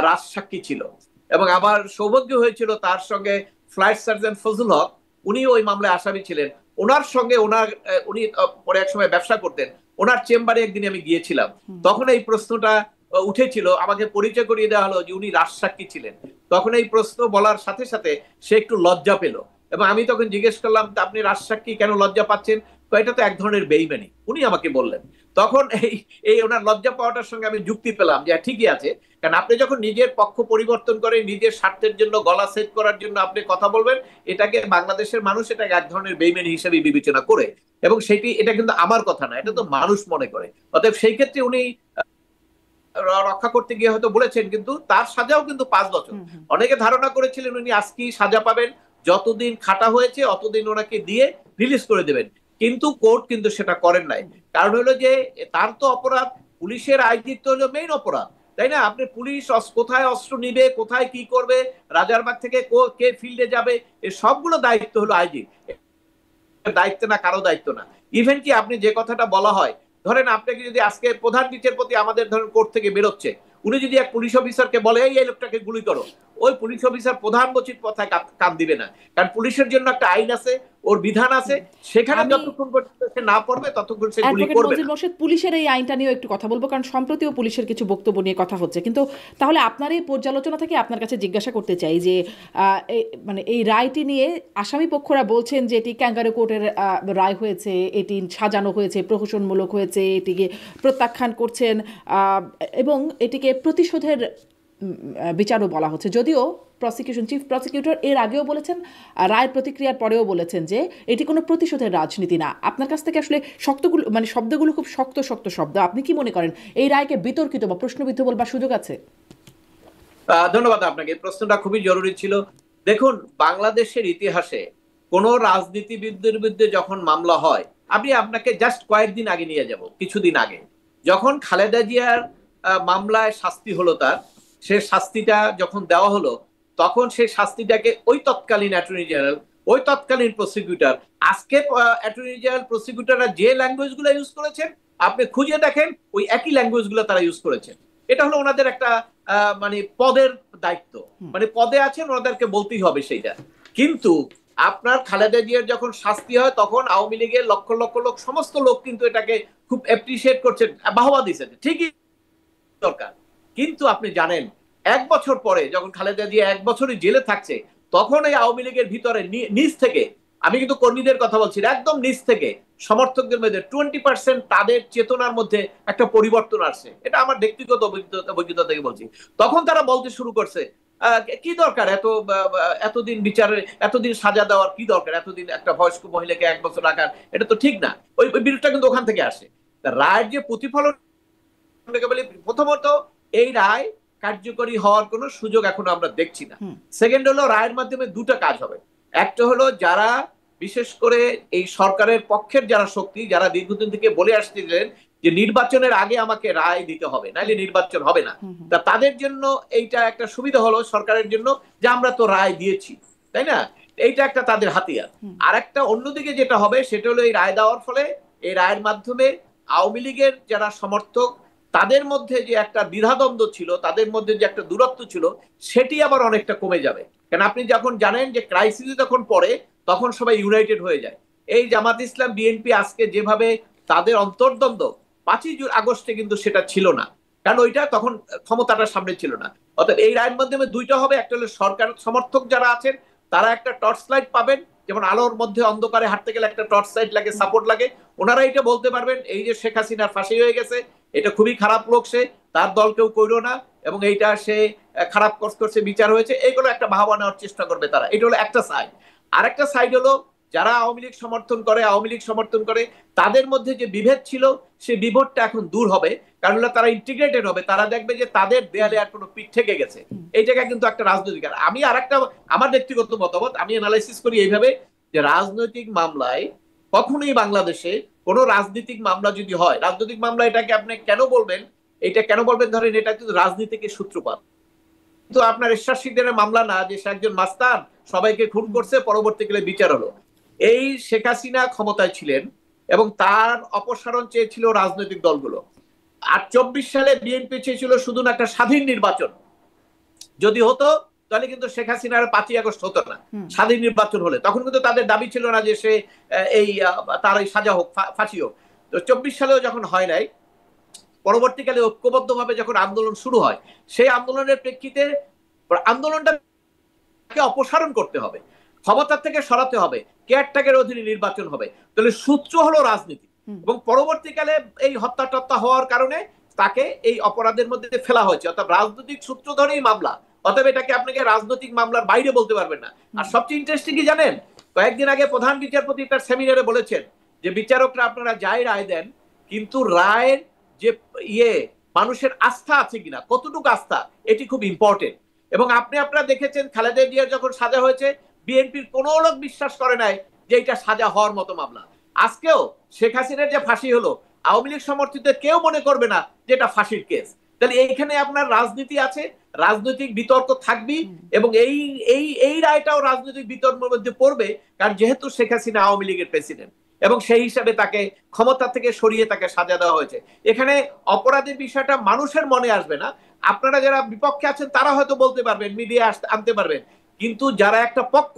রাজসাক্ষী ছিল, এবং আবার সৌভাগ্য হয়েছিল তার সঙ্গে ফ্লাইট সার্জেন্ট ফজল হক, উনি ওই মামলায় আসামি ছিলেন। ওনার সঙ্গে উনি পরে এক সময় ব্যবসা করতেন, ওনার চেম্বারে একদিন আমি গিয়েছিলাম, তখন এই প্রশ্নটা উঠেছিল, আমাকে পরিচয় করিয়ে দেওয়া হলো যে উনি রাজসাক্ষী ছিলেন। তখন এই প্রশ্ন বলার সাথে সাথে সে একটু লজ্জা পেল, এবং আমি তখন জিজ্ঞেস করলাম আপনি রাজসাক্ষী, কেন লজ্জা পাচ্ছেন? এটা তো এক ধরনের বেইমানি, উনি আমাকে বললেন। তখন এই ওনার লজ্জা পাওয়াটার সঙ্গে আমি যুক্তি পেলাম যে ঠিকই আছে, কারণ আপনি যখন নিজের পক্ষ পরিবর্তন করে নিজের স্বার্থের জন্য, গলা সেট করার জন্য আপনি কথা বলবেন, এটাকে বাংলাদেশের মানুষ এটাকে এক ধরনের বেইমানি হিসেবে বিবেচনা করে, এবং এটা কিন্তু আমার কথা না, এটা তো মানুষ মনে করে। অতএব সেই ক্ষেত্রে উনি রক্ষা করতে গিয়ে হয়তো বলেছেন, কিন্তু তার সাজাও কিন্তু 5 বছর। অনেকে ধারণা করেছিলেন উনি আজকেই সাজা পাবেন, যতদিন খাটা হয়েছে অতদিন ওনাকে দিয়ে রিলিজ করে দেবেন, কিন্তু কোর্ট কিন্তু সেটা করেন নাই। কারণ হলো যে তার তো অপরাধ, পুলিশের আইজির তো হলো মেইন অপরাধ, তাই না? আপনি পুলিশ কোথায় অস্ত্র নিবে, কোথায় কি করবে, রাজারবাগ থেকে কে ফিল্ডে যাবে, এই সবগুলো দায়িত্ব হলো আইজি, দায়িত্ব না, কারো দায়িত্ব না। ইভেন কি আপনি যে কথাটা বলা হয়, ধরেন আপনাকে যদি আজকে প্রধান বিচারপতি আমাদের ধরেন কোর্ট থেকে বেরোচ্ছে, উনি যদি এক পুলিশ অফিসারকে বলে এই লোকটাকে গুলি করো, ওই পুলিশ অফিসার প্রধান বচিত কথায় কান দিবে না, কারণ পুলিশের জন্য একটা আইন আছে, ওর বিধান আছে, সেখানে যতক্ষণ পর্যন্ত সে না পড়বে ততক্ষণ সে গুলি করবে না। পুলিশের এই আইনটা নিয়ে একটু কথা বলবো, কারণ সম্প্রতিও পুলিশের কিছু বক্তব্য নিয়ে কথা হচ্ছে, কিন্তু তাহলে আপনার এই পর্যালোচনা থেকে আপনার কাছে জিজ্ঞাসা করতে চাই যে মানে এই রায়টি নিয়ে আসামি পক্ষরা বলছেন যে এটি ক্যাঙ্গারু কোর্টের রায় হয়েছে, এটি সাজানো হয়েছে, প্রহসনমূলক হয়েছে, এটিকে প্রত্যাখ্যান করছেন, এবং এটিকে প্রতিশোধের বিচারও বলা হচ্ছে। যদিও চিফ প্রসিকিউটর এর আগেও বলেছেন, রায়ের প্রতিক্রিয়ার পরেও বলেছেন যে এটি কোনো প্রতিশোধের রাজনীতি না। আপনার কাছ থেকে আসলে শব্দগুলো খুব শক্ত শব্দ, আপনি কি মনে করেন এই রায়কে বিতর্কিত বা প্রশ্নবিদ্ধ বলবার সুযোগ আছে? ধন্যবাদ আপনাকে, এই প্রশ্নটা খুবই জরুরি ছিল। দেখুন, বাংলাদেশের ইতিহাসে কোন রাজনীতিবিদদের বিরুদ্ধে যখন মামলা হয়, আপনাকে জাস্ট কয়েকদিন আগে নিয়ে যাব, কিছুদিন আগে যখন খালেদা জিয়ার মামলায় শাস্তি হলো, সে শাস্তিটা যখন দেওয়া হলো, তখন সেই শাস্তিটাকে ওই তৎকালীন অ্যাটর্নি জেনারেল, ওই তৎকালীন প্রসিকিউটর, আজকে অ্যাটর্নি জেনারেল প্রসিকিউটররা যে ল্যাঙ্গুয়েজ গুলো ইউজ করেছেন, আপনি খুঁজে দেখেন ওই একই ল্যাঙ্গুয়েজ গুলো তারা ইউজ করেছে। এটা হলো ওনাদের একটা মানে পদের দায়িত্ব, মানে পদে আছেন ওনাদেরকে বলতেই হবে সেইটা। কিন্তু আপনার খালেদা জিয়ার যখন শাস্তি হয় তখন আওয়ামী লীগের লক্ষ লক্ষ লোক, সমস্ত লোক কিন্তু এটাকে খুব অ্যাপ্রিসিয়েট করছেন, বাহবা দিচ্ছেন, ঠিকই দরকার। কিন্তু আপনি জানেন 1 বছর পরে যখন খালেদা জিয়া 1 বছরই জেলে থাকছে, তখন এই আওয়ামী লীগের ভিতরে নিজ থেকে, আমি কিন্তু কর্মীদের কথা বলছি, একদম নিজ থেকে সমর্থকদের মধ্যে 20% তাদের চেতনার মধ্যে একটা পরিবর্তন আসছে। এটা আমার ব্যক্তিগত অভিজ্ঞতা থেকে বলছি। তখন তারা বলতে শুরু করছে কি দরকার এতদিন বিচারে, এতদিন সাজা দেওয়ার কি দরকার, এতদিন একটা বয়স্ক মহিলাকে 1 বছর রাখার, এটা তো ঠিক না। ওই বিরোধটা কিন্তু ওখান থেকে আসে। রায়ের যে প্রতিফলন, প্রথমত এই রায় কার্যকরী হওয়ার কোন সুযোগ এখনো আমরা দেখছি না। সেকেন্ড হলো রায়ের মাধ্যমে দুটো কাজ হবে। একটা হলো যারা বিশেষ করে এই সরকারের পক্ষের যারা শক্তি, যারা দীর্ঘদিন থেকে বলে আসছিলেন যে নির্বাচনের আগে আমাকে রায় দিতে হবে, নাইলে নির্বাচন হবে না, তা তাদের জন্য এইটা একটা সুবিধা হলো সরকারের জন্য যে আমরা তো রায় দিয়েছি, তাই না? এইটা একটা তাদের হাতিয়ার। আর একটা অন্যদিকে যেটা হবে সেটা হলো এই রায় দেওয়ার ফলে, এই রায়ের মাধ্যমে আওয়ামী লীগের যারা সমর্থক তাদের মধ্যে যে একটা দ্বিধাদ্বন্দ্ব ছিল, তাদের মধ্যে যে একটা দূরত্ব ছিল, সেটি আবার অনেকটা কমে যাবে। কারণ আপনি যখন জানেন যে ক্রাইসিস যখন পড়ে তখন সবাই ইউনাইটেড হয়ে যায়। এই জামাত ইসলাম বিএনপি আজকে যেভাবে তাদের অন্তর্দ্বন্দ্ব, 5ই আগস্টে কিন্তু সেটা ছিল না, কারণ ওইটা তখন ক্ষমতাটা সামনে ছিল না। অর্থাৎ এই রায়ের মাধ্যমে দুইটা হবে, একটা হলো সরকার সমর্থক যারা আছেন তারা একটা টর্চ লাইট পাবেন, যেমন আলোর মধ্যে অন্ধকারে হাঁটতে গেলে একটা টর্চ লাইট লাগে, সাপোর্ট লাগে। ওনারা এটা বলতে পারবেন এই যে শেখ হাসিনার ফাঁসি হয়ে গেছে, এটা খুবই খারাপ লোক, সে তার দল কেউ কইরো না, এবং এইটা সে খারাপ কাজ করছে, বিচার হয়েছে, এইগুলো একটা বাহবা নেওয়ার চেষ্টা করবে তারা। এটা হলো একটা সাইড। আর একটা সাইড হলো যারা আওয়ামী লীগ সমর্থন করে তাদের মধ্যে যে বিভেদ ছিল, সে বিভেদটা এখন দূর হবে, কারণ তারা ইন্টিগ্রেটেড হবে। তারা দেখবে যে তাদের দেয়ালে আর কোনো পিঠ থেকে গেছে। এই জায়গায় কিন্তু একটা রাজনৈতিক, আমি আর একটা আমার ব্যক্তিগত মতামত, আমি অ্যানালাইসিস করি এইভাবে যে রাজনৈতিক মামলায় কখনোই বাংলাদেশে কোনো রাজনৈতিক মামলা যদি হয়, রাজনৈতিক মামলা এটাকে আপনি কেন বলবেন, এটা কেন বলবেন ধরেন এটা কিন্তু রাজনীতিকে সূত্রপাত, কিন্তু আপনার এরশাদ শিকদারের মামলা না যে সে একজন মাস্তান সবাইকে খুন করছে, পরবর্তীকালে বিচার হলো। এই শেখ হাসিনা ক্ষমতায় ছিলেন এবং তার অপসারণ চেয়েছিল রাজনৈতিক দলগুলো। আর 24 সালে বিএনপি চেয়েছিল শুধু না একটা স্বাধীন নির্বাচন, যদি হতো তাহলে কিন্তু শেখ হাসিনার 5ই আগস্ট হতো না। স্বাধীন নির্বাচন হলে তখন কিন্তু তাদের দাবি ছিল না যে সে এই তার এই সাজা হোক, ফাঁসি হোক। তো 24 সালেও যখন হয় নাই, পরবর্তীকালে ঐক্যবদ্ধভাবে যখন আন্দোলন শুরু হয়, সেই আন্দোলনের প্রেক্ষিতে আন্দোলনটাকে অপসারণ করতে হবে, ক্ষমতার থেকে সরাতে হবে, কেয়ারটেকারের অধীনে নির্বাচন হবে। তাহলে সূত্র হলো রাজনীতি, এবং পরবর্তীকালে এই হত্যা হওয়ার কারণে তাকে এই অপরাধের মধ্যে ফেলা হয়েছে, অর্থাৎ রাজনৈতিক সূত্র ধরেই মামলা। অতএব এটাকে আপনাকে রাজনৈতিক মামলার বাইরে বলতে পারবেন না। আর সবচেয়ে ইন্টারেস্টিং কি জানেন, কয়েকদিন আগে প্রধান বিচারপতি তার সেমিনারে বলেছেন যে বিচারকরা আপনারা যাই রায় দেন, কিন্তু রায়ের যে মানুষের আস্থা আছে কিনা, কতটুকু আস্থা, এটি খুব ইম্পর্টেন্ট। এবং আপনারা দেখেছেন খালেদা জিয়ার যখন সাজা হয়েছে, বিএনপির কোনো লোক বিশ্বাস করে নাই যে এটা সাজা হওয়ার মতো মামলা। আজকেও শেখ হাসিনার যে ফাঁসি হলো, আওয়ামী লীগ সমর্থিত কেউ মনে করবে না যে এটা ফাঁসির কেস। তাহলে এইখানে আপনার রাজনীতি আছে, রাজনৈতিক বিতর্ক থাকবেই, এবং এই রায়টাও রাজনৈতিক বিতর্কের মধ্যে পড়বে, কারণ যেহেতু শেখ হাসিনা আওয়ামী লীগের প্রেসিডেন্ট এবং সেই হিসাবে তাকে ক্ষমতা থেকে সরিয়ে তাকে সাজা দেওয়া হয়েছে। এখানে অপরাধের বিষয়টা মানুষের মনে আসবে না। আপনারা যারা বিপক্ষে আছেন তারা হয়তো বলতে পারবেন, মিডিয়া আনতে পারবেন, কিন্তু যারা একটা পক্ষ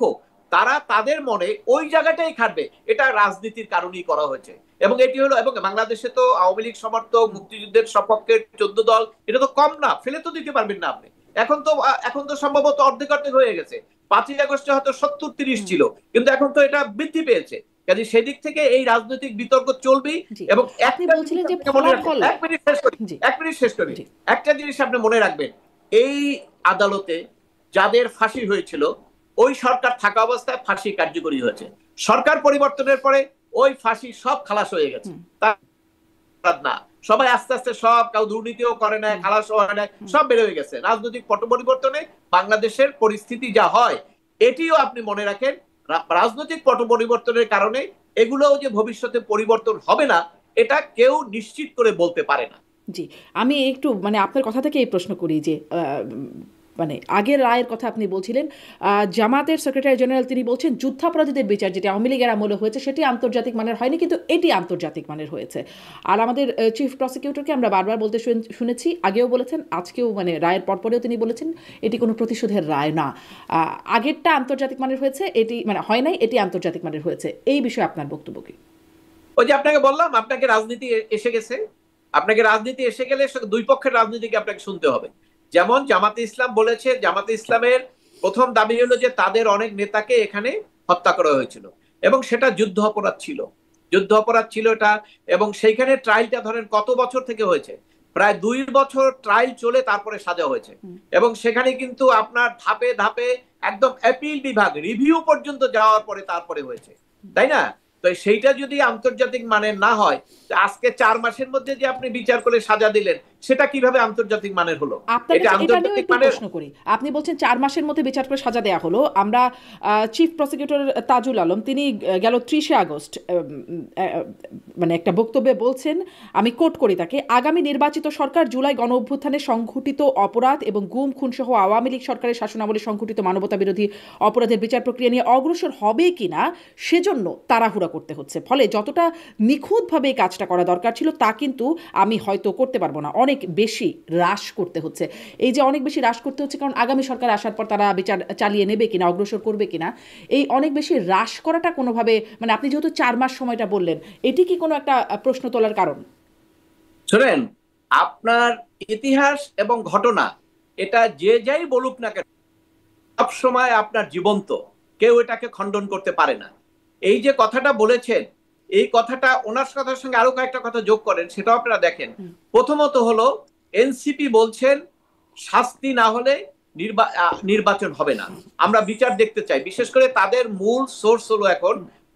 তারা তাদের মনে ওই জায়গাটাই খাটবে, এটা রাজনীতির কারণেই করা হয়েছে। এবং এটি হলো, এবং বাংলাদেশে তো আওয়ামী লীগ সমর্থক, মুক্তিযুদ্ধের সপক্ষের 14 দল, এটা তো কম না, ফেলে তো দিতে পারবেন না আপনি। এখন তো সম্ভবত অর্ধেক হয়ে গেছে। 5ই আগস্টে হয়তো 70-30 ছিল, কিন্তু এখন তো এটা বৃদ্ধি পেয়েছে। কাজে সেদিক থেকে এই রাজনৈতিক বিতর্ক চলবেই। এবং একটা মিনিট শেষ করি, একটা জিনিস আপনি মনে রাখবেন, এই আদালতে যাদের ফাঁসি হয়েছিল ওই সরকার থাকা অবস্থায় ফাঁসি কার্যকরী হয়েছে। সরকার পরিবর্তনের পরে ওই ফাঁসি সব খালাস হয়ে গেছে। না, সবাই আস্তে আস্তে সব, কেউ দুর্নীতিও করে না, খালাস হয় না, সব বের হয়ে গেছে। রাজনৈতিক পট পরিবর্তনে বাংলাদেশের পরিস্থিতি যা হয়, এটিও আপনি মনে রাখেন, রাজনৈতিক পট পরিবর্তনের কারণে এগুলোও যে ভবিষ্যতে পরিবর্তন হবে না, এটা কেউ নিশ্চিত করে বলতে পারে না। জি, আমি একটু মানে আপনার কথা থেকে এই প্রশ্ন করি যে মানে আগের রায়ের কথা আপনি বলছিলেন, জামাতের সেক্রেটারি জেনারেল তিনি বলছেন যুদ্ধাপরাধীদের বিচার যেটি আওয়ামী লীগের আমলে হয়েছে সেটি আন্তর্জাতিক মানের হয়নি, কিন্তু এটি আন্তর্জাতিক মানের হয়েছে। আর আমাদের চিফ প্রসিকিউটরকে আমরা বারবার বলতে শুনেছি, আগেও বলেছেন, আজকেও মানে রায়ের পরপরেও তিনি বলেছেন এটি কোনো প্রতিশোধের রায় না, আগেরটা আন্তর্জাতিক মানের হয়েছে, এটি মানে হয় নাই, এটি আন্তর্জাতিক মানের হয়েছে। এই বিষয়ে আপনার বক্তব্য কি? ওই যে আপনাকে বললাম, আপনাকে রাজনীতি এসে গেছে, আপনাকে রাজনীতি এসে গেলে দুই পক্ষের রাজনীতিকে আপনাকে শুনতে হবে। যেমন জামাতে ইসলাম বলেছে, জামাতে ইসলামের প্রথম দাবি হলো যে তাদের অনেক নেতাকে এখানে হত্যা করা হয়েছিল এবং সেটা যুদ্ধ অপরাধ ছিল, যুদ্ধ অপরাধ ছিল এটা। এবং সেইখানে ট্রায়ালটা ধরেন কত বছর থেকে হয়েছে, প্রায় 2 বছর ট্রায়াল চলে তারপরে সাজা হয়েছে। এবং সেখানে কিন্তু আপনার ধাপে ধাপে একদম অ্যাপিল বিভাগ রিভিউ পর্যন্ত যাওয়ার পরে তারপরে হয়েছে, তাই না? তো সেইটা যদি আন্তর্জাতিক মানের না হয়, আজকে 4 মাসের মধ্যে যে আপনি বিচার করে সাজা দিলেন, সেটা কিভাবে আন্তর্জাতিক মানের হলো? এটা আন্তর্জাতিক মানের প্রশ্ন করি, আপনি বলছেন 4 মাসের মধ্যে বিচার করে সাজা দেয়া হলো। আমরা চিফ প্রসিকিউটর তাজুল আলম তিনি গেল 30শে আগস্ট মানে একটা বক্তব্যে বলছেন, আমি কোট করি তাকে, আগামী নির্বাচিত সরকার জুলাই গণ অভ্যুত্থানে সংঘটিত অপরাধ এবং গুম খুন সহ আওয়ামী লীগ সরকারের শাসনামলে সংঘটিত মানবতা বিরোধী অপরাধের বিচার প্রক্রিয়া নিয়ে অগ্রসর হবে কিনা সেজন্য তাড়াহুড়া করতে হচ্ছে, ফলে যতটা নিখুঁতভাবে এই কাজটা করা দরকার ছিল তা কিন্তু আমি হয়তো করতে পারবো না, অনেক বেশি হ্রাস করতে হচ্ছে। এই যে অনেক বেশি হ্রাস করতে হচ্ছে কারণ আগামী সরকার আসার পর তারা বিচার চালিয়ে নেবে কিনা, অগ্রসর করবে কিনা, এই অনেক বেশি হ্রাস করাটা কোনোভাবে, মানে আপনি যেহেতু 4 মাস সময়টা বললেন, এটি কি কোনো একটা প্রশ্ন তোলার কারণ? শোনেন, আপনার ইতিহাস এবং ঘটনা এটা যে যাই বলুক না কেন, সবসময় আপনার জীবন্ত, কেউ এটাকে খণ্ডন করতে পারে না। এই যে কথাটা বলেছেন, এই কথাটা ওনার কথার সঙ্গে আরো কয়েকটা কথা যোগ করেন, সেটাও আপনারা দেখেন। প্রথমত হলো এনসিপি বলছেন শাস্তি না হলে নির্বাচন হবে না, আমরা বিচার দেখতে চাই। বিশেষ করে তাদের মূল সোর্স হলো এখন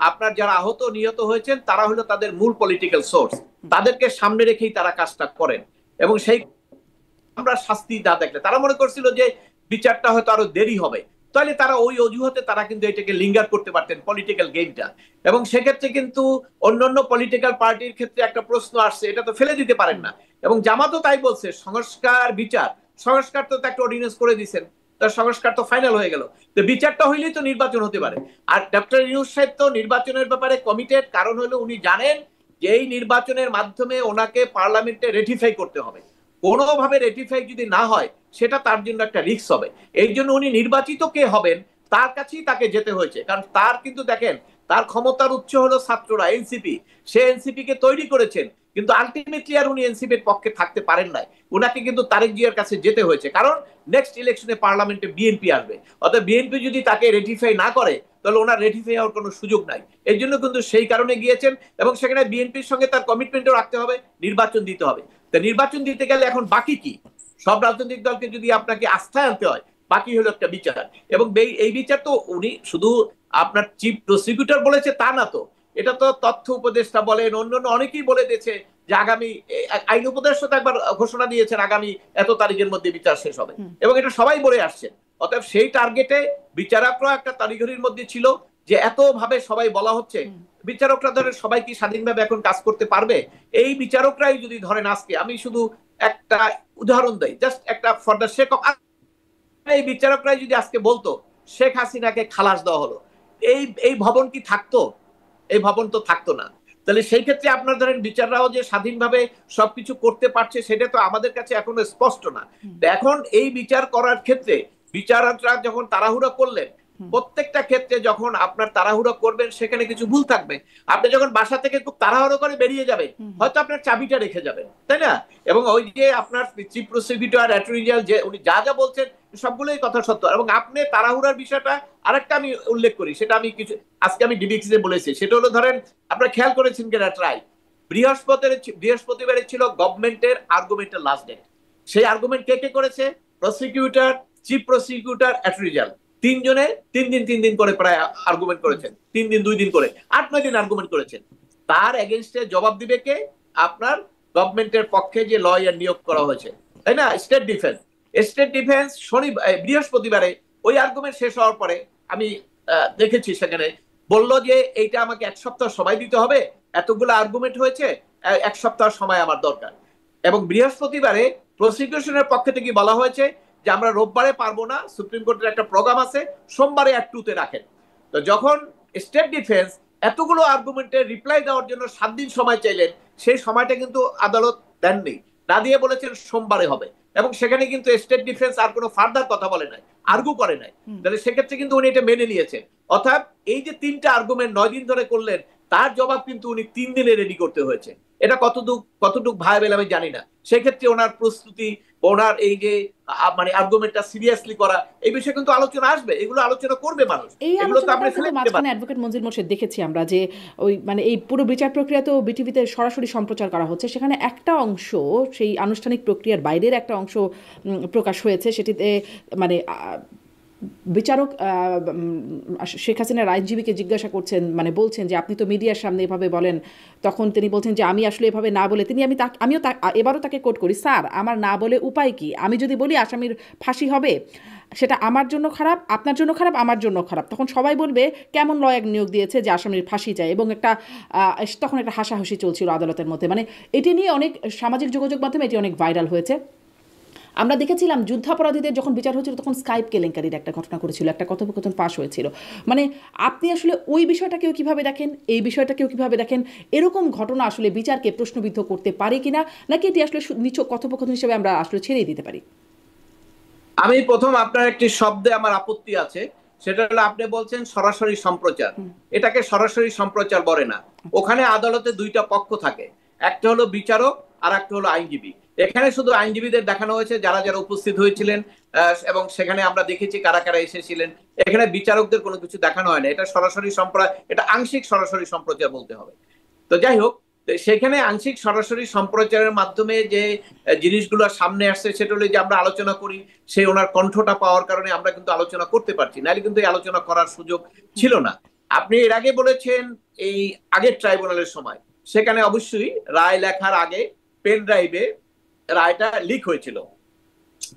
আপনার যারা আহত নিহত হয়েছেন তারা হলো তাদের মূল পলিটিক্যাল সোর্স, তাদেরকে সামনে রেখেই তারা কাজটা করেন। এবং সেই আমরা শাস্তি না দেখলে তারা মনে করছিল যে বিচারটা হয়তো আরো দেরি হবে, তাহলে তারা ওই অজুহাতে তারা কিন্তু এটাকে লিঙ্গার করতে পারতেন পলিটিক্যাল গেমটা। এবং সেক্ষেত্রে কিন্তু অন্যান্য পলিটিক্যাল পার্টির ক্ষেত্রে একটা প্রশ্ন আসছে, এটা তো ফেলে দিতে পারেন না। এবং জামাতও তাই বলছে, সংস্কার বিচার, সংস্কার তো একটা অর্ডিন্যান্স করে দিয়েছেন, তার সংস্কার তো ফাইনাল হয়ে গেল, তো বিচারটা হইলেই তো নির্বাচন হতে পারে। আর ডক্টর ইউনূস সাহেব তো নির্বাচনের ব্যাপারে কমিটেড, কারণ হলো উনি জানেন যে এই নির্বাচনের মাধ্যমে ওনাকে পার্লামেন্টে রেটিফাই করতে হবে, কোনোভাবে রেটিফাই যদি না হয় সেটা তার জন্য একটা রিস্ক হবে। এই জন্য উনি নির্বাচিত কে হবেন তার কাছেই তাকে যেতে হয়েছে, কারণ তার কিন্তু দেখেন তার ক্ষমতার উৎস হলো ছাত্ররা, এনসিপি, সে এনসিপি কে তৈরি করেছেন, কিন্তু আলটিমেটলি আর উনি এনসিপির পক্ষে থাকতে পারেন নাই, উনাকে কিন্তু তারেক জিয়ার কাছে যেতে হয়েছে, কারণ নেক্সট ইলেকশনে পার্লামেন্টে বিএনপি আসবে। অর্থাৎ বিএনপি যদি তাকে রেটিফাই না করে তাহলে ওনার রেটিফাই হওয়ার কোনো সুযোগ নাই। এই জন্য কিন্তু সেই কারণে গিয়েছেন, এবং সেখানে বিএনপির সঙ্গে তার কমিটমেন্টও রাখতে হবে, নির্বাচন দিতে হবে। তা নির্বাচন দিতে গেলে এখন বাকি কি? সব রাজনৈতিক দলকে যদি আপনাকে আস্থায় আনতে হয়, বাকি হলো একটা বিচার। এবং এই বিচার তো উনি শুধু আপনার চিফ প্রসিকিউটর বলেছে তা না, তো এটা তো তথ্য উপদেষ্টা বলেন, অন্যান্য অনেকেই বলে দিয়েছে যে আগামী, আইন উপদেষ্টা তো একবার ঘোষণা দিয়েছেন আগামী এত তারিখের মধ্যে বিচার শেষ হবে, এবং এটা সবাই বলে আসছে। অতএব সেই টার্গেটে বিচারকরা একটা তারিখের মধ্যে ছিল যে এত ভাবে সবাই বলা হচ্ছে, বিচারকরা ধরেন সবাই কি স্বাধীনভাবে এখন কাজ করতে পারবে? এই বিচারকরাই যদি ধরেন, আজকে আমি শুধু একটা উদাহরণ দেই, জাস্ট একটা ফর দ্য সেক অফ, এই বিচারকরাই যদি আজকে বলতো শেখ হাসিনাকে খালাস দেওয়া হলো, এই ভবন কি থাকতো? এই ভবন তো থাকতো না। তাহলে সেই ক্ষেত্রে আপনার ধরেন বিচাররাও যে স্বাধীনভাবে সবকিছু করতে পারছে সেটা তো আমাদের কাছে এখনো স্পষ্ট না। এখন এই বিচার করার ক্ষেত্রে বিচারকরা যখন তাড়াহুড়া করলেন, প্রত্যেকটা ক্ষেত্রে যখন আপনার তাড়াহুড়ো করবেন সেখানে কিছু ভুল থাকবে। আপনি যখন বাসা থেকে খুব তাড়াহুড়ো করে বেরিয়ে যাবেন, হয়তো আপনার চাবিটা রেখে যাবেন, তাই না? এবং ওই যে আপনার চিফ প্রসিকিউটর, অ্যাটর্নি জেনারেল যে উনি যা যা বলছেন সবগুলোই কথা সত্য। এবং আপনি তাড়াহুড়ার বিষয়টা আরেকটা আমি উল্লেখ করি, সেটা আমি কিছু আজকে আমি ডিবিসিতে বলেছি, সেটা হলো ধরেন আপনারা খেয়াল করেছেন কিনা ট্রাই, বৃহস্পতিবারে ছিল গভর্নমেন্টের আর্গুমেন্টের লাস্ট ডেট। সেই আর্গুমেন্ট কে কে করেছে? Prosecutor, chief prosecutor, attorney general, 3 জনে 3 দিন করে প্রায় আর্গুমেন্ট করেছেন, 3 দিন 2 দিন করে 8-9 দিন আর্গুমেন্ট করেছেন। তার এগেইনস্টে জবাব দিবে কে? আপনার গভর্নমেন্টের পক্ষে যে লয়ার নিয়োগ করা হয়েছে, তাই না? স্টেট ডিফেন্স বৃহস্পতিবারে ওই আর্গুমেন্ট শেষ হওয়ার পরে আমি দেখেছি সেখানে বললো যে এইটা আমাকে 1 সপ্তাহ সময় দিতে হবে, এতগুলো আর্গুমেন্ট হয়েছে, 1 সপ্তাহ সময় আমার দরকার। এবং বৃহস্পতিবারে প্রসিকিউশনের পক্ষ থেকে বলা হয়েছে যে আমরা রোববারে পারবো না, সুপ্রিম কোর্টের একটা প্রোগ্রাম আছে, সোমবারে অ্যাট 2-তে রাখেন। তো যখন স্টেট ডিফেন্স এতগুলো আর্গুমেন্টের রিপ্লাই দেওয়ার জন্য 7 দিন সময় চাইলেন, সেই সময়টা কিন্তু আদালত দেননি, না দিয়ে বলেছেন সোমবারে হবে। এবং সেখানে কিন্তু স্টেট ডিফেন্স আর কোনো ফার্দার কথা বলে নাই, আর্গু করে নাই। তাহলে সেক্ষেত্রে কিন্তু উনি এটা মেনে নিয়েছেন। অর্থাৎ এই যে 3টা আর্গুমেন্ট 9 দিন ধরে করলেন, তার জবাব কিন্তু উনি 3 দিনে রেডি করতে হয়েছে। এটা কতটুক ভাইবেল আমি জানি না। সেক্ষেত্রে ওনার প্রস্তুতি, ওনার এই যে মানে আর্গুমেন্টটা সিরিয়াসলি করা, এই বিষয়ে কিন্তু আলোচনা আসবে, এগুলো আলোচনা করবে মানুষ। এই এগুলো তো আপনি আলোচনাটা মাঝখানে অ্যাডভোকেট মঞ্জুর মোর্শেদ দেখেছি আমরা যে ওই মানে এই পুরো বিচার প্রক্রিয়া তো বিটিভিতে সরাসরি সম্প্রচার করা হচ্ছে, সেখানে একটা অংশ সেই আনুষ্ঠানিক প্রক্রিয়ার বাইরের একটা অংশ প্রকাশ হয়েছে, সেটিতে মানে বিচারক শেখ হাসিনার আইনজীবীকে জিজ্ঞাসা করছেন, মানে বলছেন যে আপনি তো মিডিয়ার সামনে এভাবে বলেন, তখন তিনি বলছেন যে আমি আসলে এভাবে না বলে আমিও এবারও তাকে কোট করি, স্যার আমার না বলে উপায় কি, আমি যদি বলি আসামির ফাঁসি হবে সেটা আমার জন্য খারাপ, আপনার জন্য খারাপ, আমার জন্য খারাপ, তখন সবাই বলবে কেমন লয়ার নিয়োগ দিয়েছে যে আসামির ফাঁসি চায়, এবং তখন একটা হাসাহাসি চলছিল আদালতের মধ্যে। মানে এটি নিয়ে অনেক সামাজিক যোগাযোগ মাধ্যমে এটি অনেক ভাইরাল হয়েছে। আমরা দেখেছিলাম যুদ্ধাপরাধীদের যখন বিচার হয়েছিল তখন স্কাইপ কেলেঙ্কারির একটা ঘটনা করেছিল, একটা কথোপকথন পাশ হয়েছিল। মানে আপনি আসলে ওই বিষয়টাকেও কিভাবে দেখেন, এই বিষয়টাকেও কিভাবে দেখেন? এরকম ঘটনা আসলে বিচারকে প্রশ্নবিদ্ধ করতে পারে কিনা, নাকি এটি আসলে নিছক কথোপকথন হিসেবে আমরা আসলে ছেড়েই দিতে পারি? আমি প্রথম আপনার একটি শব্দে আমার আপত্তি আছে, সেটা হলো আপনি বলছেন সরাসরি সম্প্রচার। এটাকে সরাসরি সম্প্রচার বলে না। ওখানে আদালতে 2টা পক্ষ থাকে, একটা হলো বিচারক আর একটা হলো আইনজীবী। এখানে শুধু আইনজীবীদের দেখানো হয়েছে যারা যারা উপস্থিত হয়েছিলেন, এবং সেখানে আমরা দেখেছি কারা কারা এসেছিলেন। এখানে বিচারকদের কোনো কিছু দেখানো হয় না। এটা সরাসরি এটা আংশিক সরাসরি সম্প্রচার বলতে হবে। তো যাই হোক, সেখানে আংশিক সরাসরি সম্প্রচারের মাধ্যমে যে জিনিসগুলো সামনে আসছে সেটা হলো যে আমরা আলোচনা করি, সেই ওনার কণ্ঠটা পাওয়ার কারণে আমরা কিন্তু আলোচনা করতে পারছি, নাহলে কিন্তু এই আলোচনা করার সুযোগ ছিল না। আপনি এর আগে বলেছেন এই আগের ট্রাইব্যুনালের সময়, সেখানে অবশ্যই রায় লেখার আগে পেন ড্রাইভে রায়টা লিক হয়েছিল,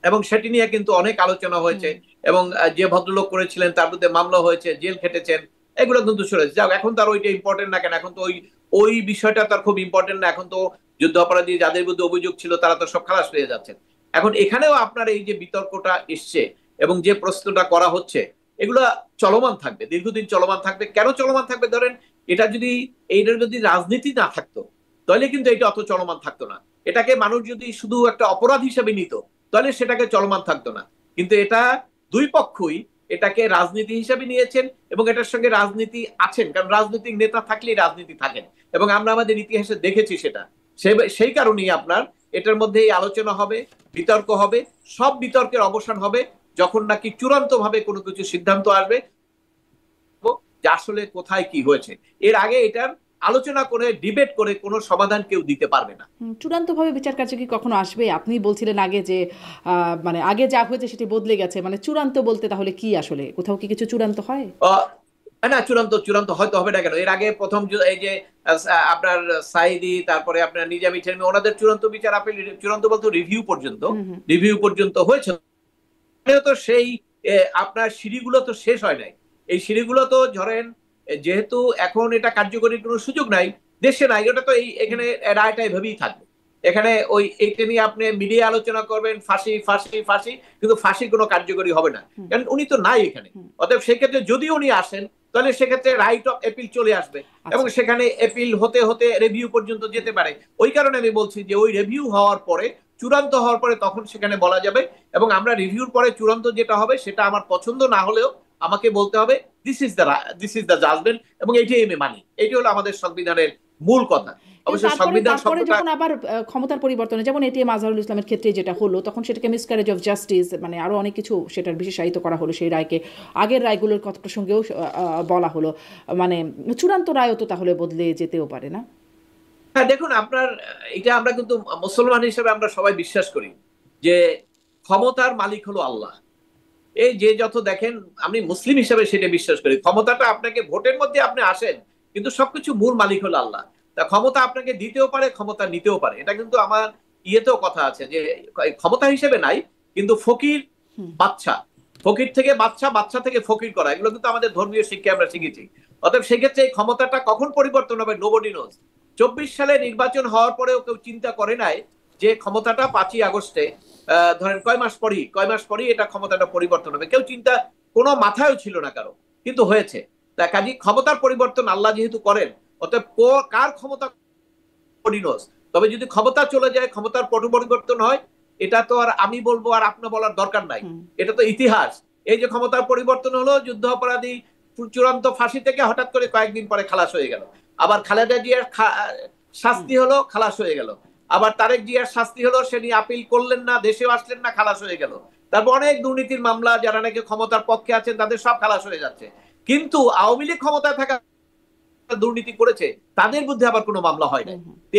এবং সেটি নিয়ে কিন্তু অনেক আলোচনা হয়েছে, এবং যে ভদ্রলোক করেছিলেন তার বিরুদ্ধে মামলা হয়েছে, জেল খেটেছেন, এগুলো কিন্তু শুনেছে। যাক, এখন তার ওইটা ইম্পর্টেন্ট না কেন, এখন তো ওই বিষয়টা তার খুব ইম্পর্টেন্ট না। এখন তো যুদ্ধ অপরাধী যাদের বিরুদ্ধে অভিযোগ ছিল তারা তো সব খালাস পেয়ে যাচ্ছেন। এখন এখানেও আপনার এই যে বিতর্কটা এসছে এবং যে প্রশ্নটা করা হচ্ছে, এগুলা চলমান থাকবে, দীর্ঘদিন চলমান থাকবে। কেন চলমান থাকবে? ধরেন এইটার যদি রাজনীতি না থাকতো তাহলে কিন্তু এটা অত চলমান থাকতো না। এটাকে মানুষ যদি শুধু একটা অপরাধ হিসেবে নিত তাহলে সেটাকে চলমান থাকতো না। কিন্তু এটা দুই পক্ষই এটাকে রাজনীতি হিসেবে নিয়েছেন, এবং এটার সঙ্গে রাজনীতি আছেন, কারণ রাজনৈতিক নেতা থাকলেই রাজনীতি থাকেন, এবং আমরা আমাদের ইতিহাসে দেখেছি সেটা। সেই কারণেই আপনার এটার মধ্যে এই আলোচনা হবে, বিতর্ক হবে। সব বিতর্কের অবসান হবে যখন নাকি চূড়ান্ত ভাবে কোনো কিছু সিদ্ধান্ত আসবে যে আসলে কোথায় কি হয়েছে। এর আগে এটার আলোচনা করে ডিবেট করে কোনো সমাধান কেউ দিতে পারবে না। চূড়ান্তভাবে বিচার কার্য কি কখনো আসবে? আপনি বলছিলেন আগে যে মানে আগে যা হয়েছে সেটি বদলে গেছে, মানে চূড়ান্ত বলতে তাহলে কি আসলে কোথাও কি কিছু চূড়ান্ত হয় না? চূড়ান্ত হয়তো হবে না কেন? এর আগে প্রথম এই যে আপনার সাইদি, তারপরে আপনার নিজামী ছেড়মি, ওনাদের চূড়ান্ত বিচার আপিল, চূড়ান্ত বলতে রিভিউ পর্যন্ত হয়েছে। তো সেই আপনার সিঁড়িগুলো তো শেষ হয় নাই। এই সিঁড়িগুলো তো ধরেন, যেহেতু এখন এটা কার্যকরী কোনো সুযোগ নাই, দেশে নাই, ওটা তো এখানে রায়টা এভাবেই থাকবে। এখানে এইটা নিয়ে আপনি মিডিয়া আলোচনা করবেন, ফাঁসি ফাঁসি ফাঁসি, কিন্তু ফাঁসি কোনো কার্যকরী হবে না, কারণ উনি তো নাই এখানে। অতএব সেক্ষেত্রে যদি উনি আসেন তাহলে সেক্ষেত্রে রাইট অফ এপিল চলে আসবে, এবং সেখানে এপিল হতে হতে রিভিউ পর্যন্ত যেতে পারে। ওই কারণে আমি বলছি যে ওই রিভিউ হওয়ার পরে, চূড়ান্ত হওয়ার পরে তখন সেখানে বলা যাবে, এবং আমরা রিভিউর পরে চূড়ান্ত যেটা হবে সেটা আমার পছন্দ না হলেও আমাকে বলতে হবে দিস ইজ দ্য জাজমেন্ট, এবং এইটাই আমি মানি। এইটি হলো আমাদের সংবিধানের মূল কথা। অবশ্যই সংবিধান যখন আবার ক্ষমতার পরিবর্তনে, যেমন এটিএম আজহারুল ইসলামের ক্ষেত্রে যেটা হলো, তখন সেটাকে মিসক্যারেজ অফ জাস্টিস, মানে আরো অনেক কিছু সেটার বিশেষায়িত করা হলো সেই রায়কে, আগের রায়গুলোর কথা প্রসঙ্গেও বলা হলো। মানে চূড়ান্ত রায়ও তো তাহলে বদলে যেতেও পারে না? হ্যাঁ, দেখুন, আপনার এটা আমরা কিন্তু মুসলমান হিসেবে আমরা সবাই বিশ্বাস করি যে ক্ষমতার মালিক হলো আল্লাহ। এই যে যত দেখেন, আমি মুসলিম হিসেবে সেটা বিশ্বাস করি। ক্ষমতাটা আপনাকে ভোটের মধ্যে আপনি আসেন, কিন্তু সবকিছু মূল মালিক হলো আল্লাহ। তা ক্ষমতা আপনাকে দিতেও পারে, ক্ষমতা নিতেও পারে। এটা কিন্তু আমার ইয়েতেও কথা আছে যে ক্ষমতা হিসেবে নাই, কিন্তু ফকির বাচ্চা, ফকির থেকে বাচ্চা, বাচ্চা থেকে ফকির করা, এগুলো কিন্তু আমাদের ধর্মীয় শিক্ষায় আমরা শিখেছি। অতএব সেক্ষেত্রে এই ক্ষমতাটা কখন পরিবর্তন হবে নোবডি নোজ। 24 সালে নির্বাচন হওয়ার পরেও কেউ চিন্তা করে নাই যে ক্ষমতাটা 5ই আগস্টে ধরেন কয় মাস পরই এটা ক্ষমতাটা পরিবর্তন হবে, কেউ চিন্তা কোনো মাথায়ও ছিল না কারো, কিন্তু হয়েছে। তা কাজী ক্ষমতার পরিবর্তন আল্লাহ যেহেতু করেন, অতএব কার ক্ষমতা পরিণত, তবে যদি ক্ষমতা চলে যায়, ক্ষমতার পট পরিবর্তন হয়, এটা তো আর আমি বলবো আর আপনি বলার দরকার নাই, এটা তো ইতিহাস। এই যে ক্ষমতার পরিবর্তন হলো, যুদ্ধ অপরাধী চূড়ান্ত ফাঁসি থেকে হঠাৎ করে কয়েকদিন পরে খালাস হয়ে গেল, আবার খালেদা জিয়ার শাস্তি হলো, খালাস হয়ে গেল, আবার তারেক জিয়ার শাস্তি হলো, সে নিয়ে আপিল করলেন না, দেশেও আসলেন না, খালাস হয়ে গেল। তারপর অনেক দুর্নীতির মামলা, যারা নাকি ক্ষমতার পক্ষে আছেন তাদের সব খালাস হয়ে যাচ্ছে। কিন্তু আওয়ামী লীগ ক্ষমতায় থাকা দুর্নীতি করেছে তাদের বিরুদ্ধে আবার কোনো মামলা হয় না।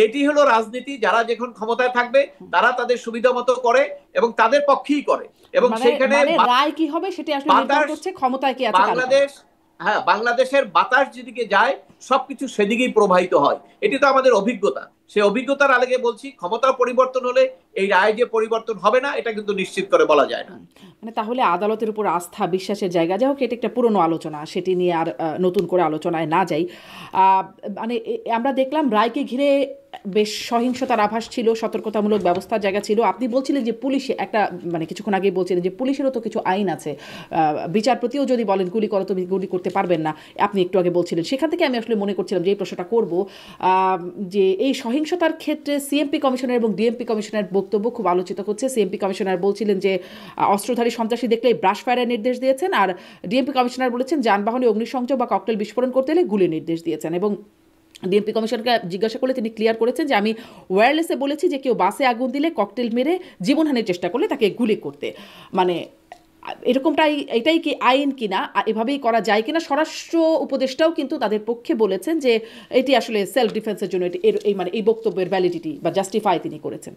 এটি হলো রাজনীতি, যারা যখন ক্ষমতায় থাকবে তারা তাদের সুবিধা মতো করে এবং তাদের পক্ষেই করে, এবং সেখানে রায় কি হবে সেটা আসলে নির্ভর করছে ক্ষমতায় কে আছে। বাংলাদেশের বাতাস যেদিকে যায় সবকিছু সেদিকেই প্রবাহিত হয়, এটি তো আমাদের অভিজ্ঞতা। সেই অভিজ্ঞতার আলোকে বলছি, ক্ষমতা পরিবর্তন হলে এই রায় যে পরিবর্তন হবে না এটা কিন্তু নিশ্চিত করে বলা যায় না। মানে তাহলে আদালতের উপর আস্থা বিশ্বাসের জায়গা, যাই হোক এটা একটা পুরনো আলোচনা, সেটি নিয়ে আর নতুন করে আলোচনায় না যাই। মানে আমরা দেখলাম রায়কে ঘিরে বেশ সহিংসতার আভাস ছিল, সতর্কতামূলক ব্যবস্থার জায়গা ছিল। আপনি বলছিলেন যে পুলিশে একটা, মানে কিছুক্ষণ আগেই বলছিলেন যে পুলিশেরও তো কিছু আইন আছে, বিচারপতিও যদি বলেন গুলি করো তুমি গুলি করতে পারবেন না, আপনি একটু আগে বলছিলেন। সেখান থেকে আমি আসলে মনে করছিলাম যে এই প্রশ্নটা করব, যে এই সহিংসতার ক্ষেত্রে সিএমপি কমিশনার এবং ডিএমপি কমিশনার বক্তব্য খুব আলোচিত হচ্ছে। সিএমপি কমিশনার বলছিলেন যে অস্ত্রধারী সন্ত্রাসী দেখলেই ব্রাশ ফায়ারের নির্দেশ দিয়েছেন, আর ডিএমপি কমিশনার বলেছেন যানবাহনে অগ্নিসংযোগ বা ককটেল বিস্ফোরণ করতে হলে গুলির নির্দেশ দিয়েছেন। এবং ডিএমপি কমিশনকে জিজ্ঞাসা করলে তিনি ক্লিয়ার করেছেন যে আমি ওয়্যারলেসে বলেছি যে কেউ বাসে আগুন দিলে ককটেল মেরে জীবনহানির চেষ্টা করলে তাকে গুলি করতে। মানে এরকমটাই, এটাই কি আইন কিনা, এভাবেই করা যায় কিনা? স্বরাষ্ট্র উপদেষ্টাও কিন্তু তাদের পক্ষে বলেছেন যে এটি আসলে সেলফ ডিফেন্সের জন্য এই বক্তব্যের ভ্যালিডিটি বা জাস্টিফাই তিনি করেছেন।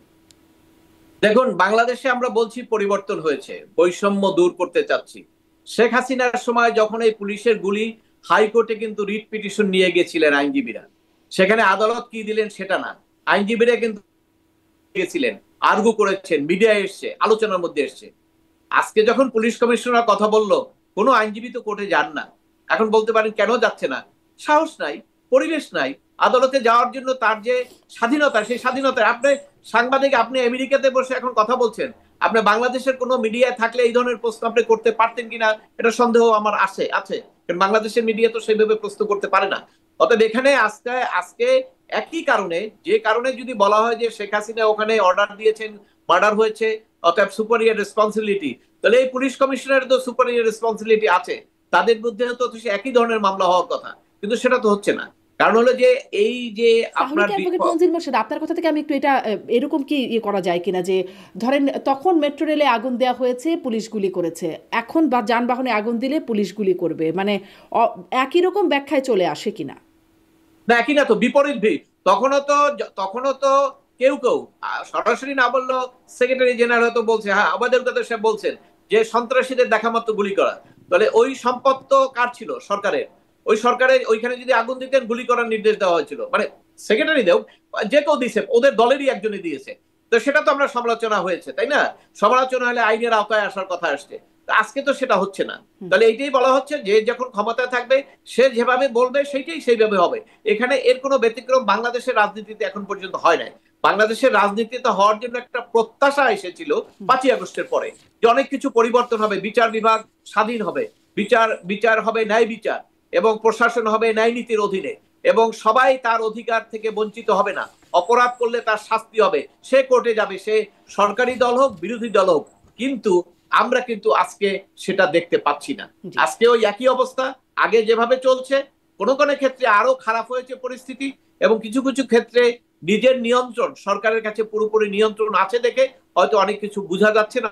দেখুন, বাংলাদেশে আমরা বলছি পরিবর্তন হয়েছে, বৈষম্য দূর করতে চাচ্ছি। শেখ হাসিনার সময় যখন এই পুলিশের গুলি, হাইকোর্টে কিন্তু রিট পিটিশন নিয়ে গেছিলেন আইনজীবীরা, সেখানে আদালত কি দিলেন সেটা না, আইনজীবীরা কিন্তু গেছিলেন, আর্গু করেছেন, মিডিয়া এসছে, আলোচনার মধ্যে এসছে। আজকে যখন পুলিশ কমিশনার কথা বললো, কোনো আইনজীবী তো কোর্টে যান না। এখন বলতে পারেন কেন যাচ্ছে না? সাহস নাই, পরিবেশ নাই আদালতে যাওয়ার জন্য। তার যে স্বাধীনতা, সেই স্বাধীনতা, আপনি সাংবাদিক, আপনি আমেরিকাতে বসে এখন কথা বলছেন, আপনি বাংলাদেশের কোনো মিডিয়ায় থাকলে এই ধরনের প্রশ্ন আপনি করতে পারতেন কিনা এটা সন্দেহ আমার আছে। কারণ বাংলাদেশের মিডিয়া তো সেইভাবে প্রশ্ন করতে পারে না। অতএব এখানে আজকে একই কারণে, যে কারণে যদি বলা হয় যে শেখ হাসিনা ওখানে অর্ডার দিয়েছেন, মার্ডার হয়েছে, অতএব সুপারিয়র রেসপন্সিবিলিটি, তাহলে এই পুলিশ কমিশনারের তো সুপারিয়র রেসপন্সিবিলিটি আছে, তাদের বিরুদ্ধে তো একই ধরনের মামলা হওয়ার কথা, কিন্তু সেটা তো হচ্ছে না। কারণ হলো যে এই যে আপনার আপনার কথা থেকে আমি একটু এটা এরকম কি করা যায় কিনা যে ধরেন তখন মেট্রো রেলে আগুন দেওয়া হয়েছে, পুলিশ গুলি করেছে, এখন বা যানবাহনে আগুন দিলে পুলিশ গুলি করবে, মানে একই রকম ব্যাখ্যায় চলে আসে কিনা? না, একই না তো, বিপরীত ভিড়। তখনও তো কেউ সরাসরি না বললেও সেক্রেটারি জেনারেল হয়তো বলছে, হ্যাঁ আমাদের কথা সে বলছেন যে সন্ত্রাসীদের দেখা মাত্র গুলি করা। তাহলে ওই সম্পদ তো কার ছিল? সরকারের। ওই সরকারের ওইখানে যদি আগুন দিতেন, গুলি করার নির্দেশ দেওয়া হয়েছিল, মানে সেক্রেটারি দেও, যে কেউ দিয়েছে, ওদের দলেরই একজনই দিয়েছে। তো সেটা তো আমরা সমালোচনা হয়েছে, তাই না? সমালোচনা হলে আইনের আওতায় আসার কথা আসছে, আজকে তো সেটা হচ্ছে না। তাহলে এইটাই বলা হচ্ছে যে যখন ক্ষমতায় থাকবে সে যেভাবে বলবে সেইভাবে হবে। এখানে এর কোনো ব্যতিক্রম বাংলাদেশের রাজনীতিতে এখন পর্যন্ত হয় নাই। বাংলাদেশের রাজনীতিতে হওয়ার জন্য একটা প্রত্যাশা এসেছিল 5ই আগস্টের পরে, যে অনেক কিছু পরিবর্তন হবে, বিচার বিভাগ স্বাধীন হবে, বিচার হবে ন্যায় বিচার, এবং প্রশাসন হবে ন্যায় নীতির অধীনে, এবং সবাই তার অধিকার থেকে বঞ্চিত হবে না, অপরাধ করলে তার শাস্তি হবে, সে কোর্টে যাবে, সে সরকারি দল হোক বিরোধী দল হোক। কিন্তু আমরা কিন্তু আজকে সেটা দেখতে পাচ্ছি না। আজকে ওই একই অবস্থা, আগে যেভাবে চলছে, কোনো কোনো ক্ষেত্রে আরো খারাপ হয়েছে পরিস্থিতি, এবং কিছু কিছু ক্ষেত্রে নিজের নিয়ন্ত্রণ, সরকারের কাছে পুরোপুরি নিয়ন্ত্রণ আছে দেখে হয়তো অনেক কিছু বোঝা যাচ্ছে না।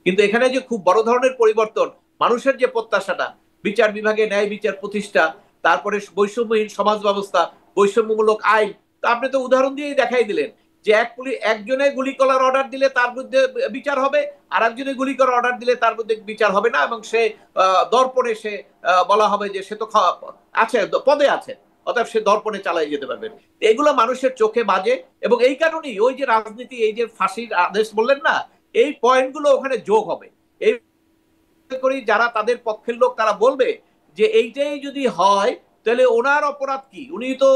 কিন্তু এখানে যে খুব বড় ধরনের পরিবর্তন, মানুষের যে প্রত্যাশাটা, বিচার বিভাগে ন্যায় বিচার প্রতিষ্ঠা, তারপরে বৈষম্যহীন সমাজ ব্যবস্থা, বৈষম্যমূলক আইন, তা আপনি তো উদাহরণ দিয়েই দেখাই দিলেন যে একজনে গুলি করার অর্ডার দিলে তার বিরুদ্ধে বিচার হবে, আর একজনে গুলি করার অর্ডার দিলে তার বিরুদ্ধে বিচার হবে না, এবং সে দর্পণে সে বলা হবে যে সে তো আছে, পদে আছে, অতএব সে দর্পণে চালাই যেতে পারবেন। এগুলো মানুষের চোখে বাজে, এবং এই কারণেই ওই যে রাজনীতি, এই যে ফাঁসির আদেশ বললেন না, এই পয়েন্টগুলো ওখানে যোগ হবে। এই করি যারা তাদের পক্ষের লোক, তারা বলবে যে এইটাই যদি হয় তাহলে ওনার অপরাধ কি? উনি তো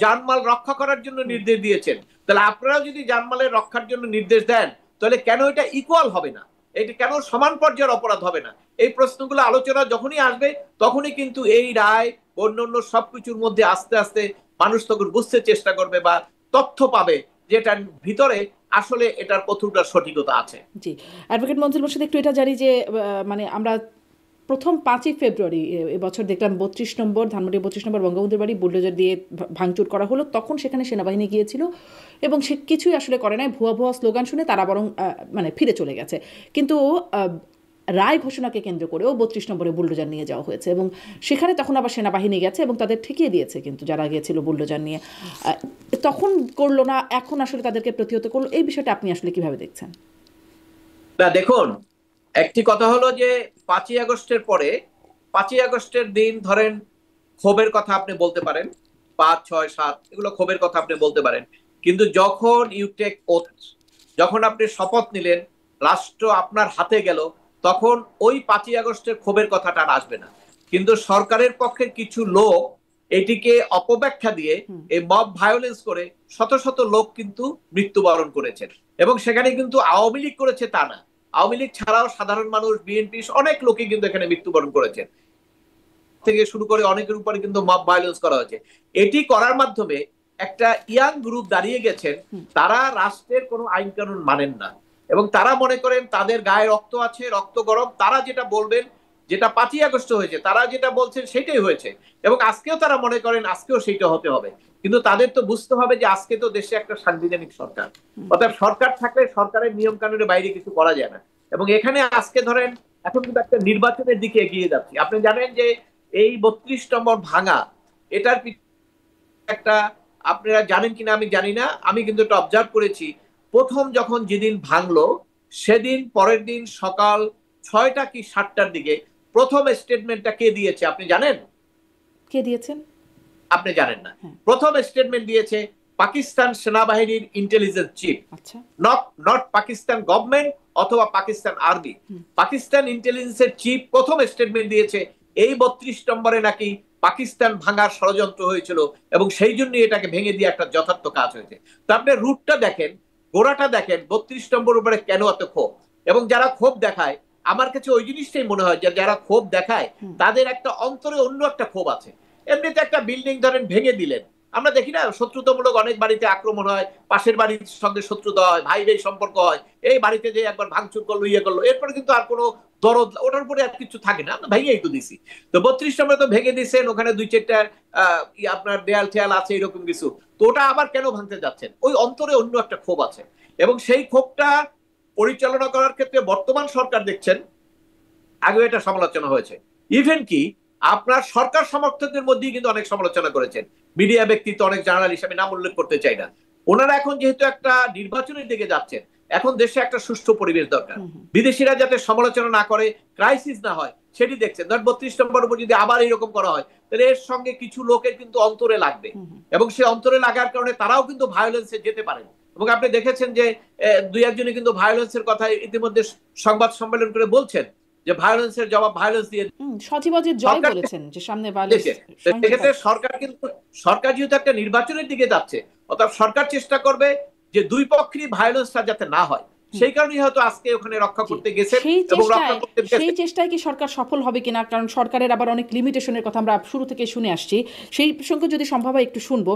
জানমাল রক্ষা করার জন্য নির্দেশ দিয়েছেন, তাহলে আপনারা যদি জানমালের রক্ষার জন্য নির্দেশ দেন, তাহলে কেন এটা ইকুয়াল হবে না, এটা কেন সমান পর্যায়ের অপরাধ হবে না? এই প্রশ্নগুলো আলোচনা যখনই আসবে তখনই কিন্তু এই রায় অন্যান্য সবকিছুর মধ্যে আস্তে আস্তে মানুষ তখন বুঝতে চেষ্টা করবে বা তথ্য পাবে যেটার ভিতরে আসলে এটার কতটা সঠিকতা আছে। জি, অ্যাডভোকেট মনজুর মোর্শেদ, একটু এটা জানি যে মানে আমরা প্রথম 5ই ফেব্রুয়ারি এবছর দেখলাম 32 নম্বর ধানমন্ডি 32 নম্বর বঙ্গবন্ধুর বাড়ি বুলডোজার দিয়ে ভাঙচুর করা হলো। তখন সেখানে সেনাবাহিনী গিয়েছিল এবং সে কিছুই আসলে করে নাই, ভুয়া ভুয়া স্লোগান শুনে তারা বরং মানে ফিরে চলে গেছে। কিন্তু রায় ঘোষণাকে কেন্দ্র করেও 32 নম্বরে বুলডোজার নিয়ে যাওয়া হয়েছে এবং সেখানে তখন আবার সেনাবাহিনী গেছে এবং তাদের ঠেকিয়ে দিয়েছে, কিন্তু যারা গিয়েছিল বুলডোজার নিয়ে তখন করলো না, এখন আসলে তাদেরকে প্রতিহত করলো। এই বিষয়টা আপনি আসলে কিভাবে দেখছেন? না দেখুন, একটি কথা হলো যে 5ই আগস্টের পরে, 5ই আগস্টের দিন ধরেন ক্ষোভের কথা আপনি বলতে পারেন, 5, 6, 7 এগুলো ক্ষোভের কথা আপনি বলতে পারেন, কিন্তু যখন ইউ টেক ওথ, যখন আপনি শপথ নিলেন, রাষ্ট্র আপনার হাতে গেল, তখন ওই 5ই আগস্টের ক্ষোভের কথাটা আর আসবে না। কিন্তু সরকারের পক্ষের কিছু লোক এটিকে অপব্যাখ্যা দিয়ে এই মব ভায়োলেন্স করে শত শত লোক কিন্তু মৃত্যুবরণ করেছেন। এবং সেখানে কিন্তু আওয়ামী লীগ করেছে তা না, আওয়ামী লীগ ছাড়াও সাধারণ মানুষ, বিএনপি অনেক লোকই কিন্তু এখানে মৃত্যুবরণ করেছেন, থেকে শুরু করে অনেকের উপরে কিন্তু মব ভায়োলেন্স করা হয়েছে। এটি করার মাধ্যমে একটা ইয়াং গ্রুপ দাঁড়িয়ে গেছেন, তারা রাষ্ট্রের কোনো আইন কানুন মানেন না এবং তারা মনে করেন তাদের গায়ে রক্ত আছে, রক্ত গরম, তারা যেটা বলবেন, যেটা 5ই আগস্ট হয়েছে তারা যেটা বলছেন সেটাই হয়েছে এবং আজকেও তারা মনে করেন আজকেও সেইটা হতে হবে। কিন্তু তাদের তো বুঝতে হবে যে আজকে তো দেশে একটা সাংবিধানিক সরকার, অর্থাৎ সরকার থাকলে সরকারের নিয়ম কানুনের বাইরে কিছু করা যায় না। এবং এখানে আজকে ধরেন এখন কিন্তু একটা নির্বাচনের দিকে এগিয়ে যাচ্ছি। আপনি জানেন যে এই 32 নম্বর ভাঙা, এটার একটা, আপনারা জানেন কিনা আমি জানি না, আমি কিন্তু এটা অবজার্ভ করেছি, প্রথম যখন যেদিন ভাঙলো সেদিন পরের দিন সকাল 6টা কি 7টার দিকে প্রথম স্টেটমেন্টটা কে দিয়েছে আপনি জানেন? কে দিয়েছেন? আপনি জানেন না। প্রথম স্টেটমেন্ট দিয়েছে পাকিস্তান সেনাবাহিনীর intelligence chief, not Pakistan government অথবা পাকিস্তান আর্মি। পাকিস্তান ইন্টেলিজেন্সের চিফ প্রথম স্টেটমেন্ট দিয়েছে এই 32 নম্বরে নাকি পাকিস্তান ভাঙার ষড়যন্ত্র হয়েছিল এবং সেই জন্য এটাকে ভেঙে দিয়ে একটা যথার্থ কাজ হয়েছে। তো আপনি রুটটা দেখেন, গোড়াটা দেখেন, 32 নম্বর উপরে কেন এত ক্ষোভ? এবং যারা ক্ষোভ দেখায়, আমার কাছে ওই জিনিসটাই মনে হয় যে যারা ক্ষোভ দেখায় তাদের একটা অন্তরে অন্য একটা ক্ষোভ আছে। এমনিতে একটা বিল্ডিং ধরেন ভেঙে দিলেন, আমরা দেখি না শত্রুতামূলক অনেক বাড়িতে আক্রমণ হয়, পাশের বাড়ির সঙ্গে শত্রুতা হয়, ভাই ভাই সম্পর্ক হয়, এই বাড়িতে যে একবার ভাঙচুর করলো, ইয়ে করলো, এরপরে কিন্তু আর কোনো দরদ ওটার উপরে আর কিছু থাকে না, আমরা ভেঙেই তো দিছি। তো 32 নম্বরে তো ভেঙে দিচ্ছেন, ওখানে 2-4টা আপনার দেয়াল ঠেয়াল আছে এরকম কিছু, তো ওটা আবার কেন ভাঙতে যাচ্ছেন? ওই অন্তরে অন্য একটা ক্ষোভ আছে এবং সেই ক্ষোভটা পরিচালনা করার ক্ষেত্রে বর্তমান সরকার দেখছেন, আগেও এটা সমালোচনা হয়েছে, ইভেন কি আপনার সরকার সমর্থকদের মধ্যেই কিন্তু অনেক সমালোচনা করেছেন, মিডিয়া ব্যক্তিত্ব, অনেক জার্নালিস্ট, আমি নাম উল্লেখ করতে চাই না। ওনারা এখন যেহেতু একটা নির্বাচনের দিকে যাচ্ছেন, এখন দেশে একটা সুষ্ঠু পরিবেশ দরকার, বিদেশিরা যাতে সমালোচনা না করে, ক্রাইসিস না হয় সেটি দেখছেন। ধর 32 নম্বর উপর যদি আবার এরকম করা হয় তাহলে এর সঙ্গে কিছু লোকের কিন্তু অন্তরে লাগবে এবং সে অন্তরে লাগার কারণে তারাও কিন্তু ভায়োলেন্সে যেতে পারেন। এবং আপনি দেখেছেন যে 2-1জনই কিন্তু ভায়োলেন্সের কথা ইতিমধ্যে সংবাদ সম্মেলন করে বলছেন যে ভায়োলেন্সের জবাব ভায়োলেন্স দিয়ে সজীবদের জয় বলেছেন যে সামনে ভায়োলেন্স। সেক্ষেত্রে সরকার যেহেতু একটা নির্বাচনের দিকে যাচ্ছে, অর্থাৎ সরকার চেষ্টা করবে যে দুই পক্ষেরই ভায়োলেন্সটা যাতে না হয়, সেই কারণেই হয়তো আজকে ওখানে রক্ষা করতে গেছে এবং রক্ষা করতে সেই চেষ্টায় কি সরকার সফল হবে কিনা, কারণ সরকারের আবার অনেক লিমিটেশনের কথা আমরা শুরু থেকে শুনে আসছি, সেই প্রসঙ্গে যদি সম্ভব হয় একটু শুনবো।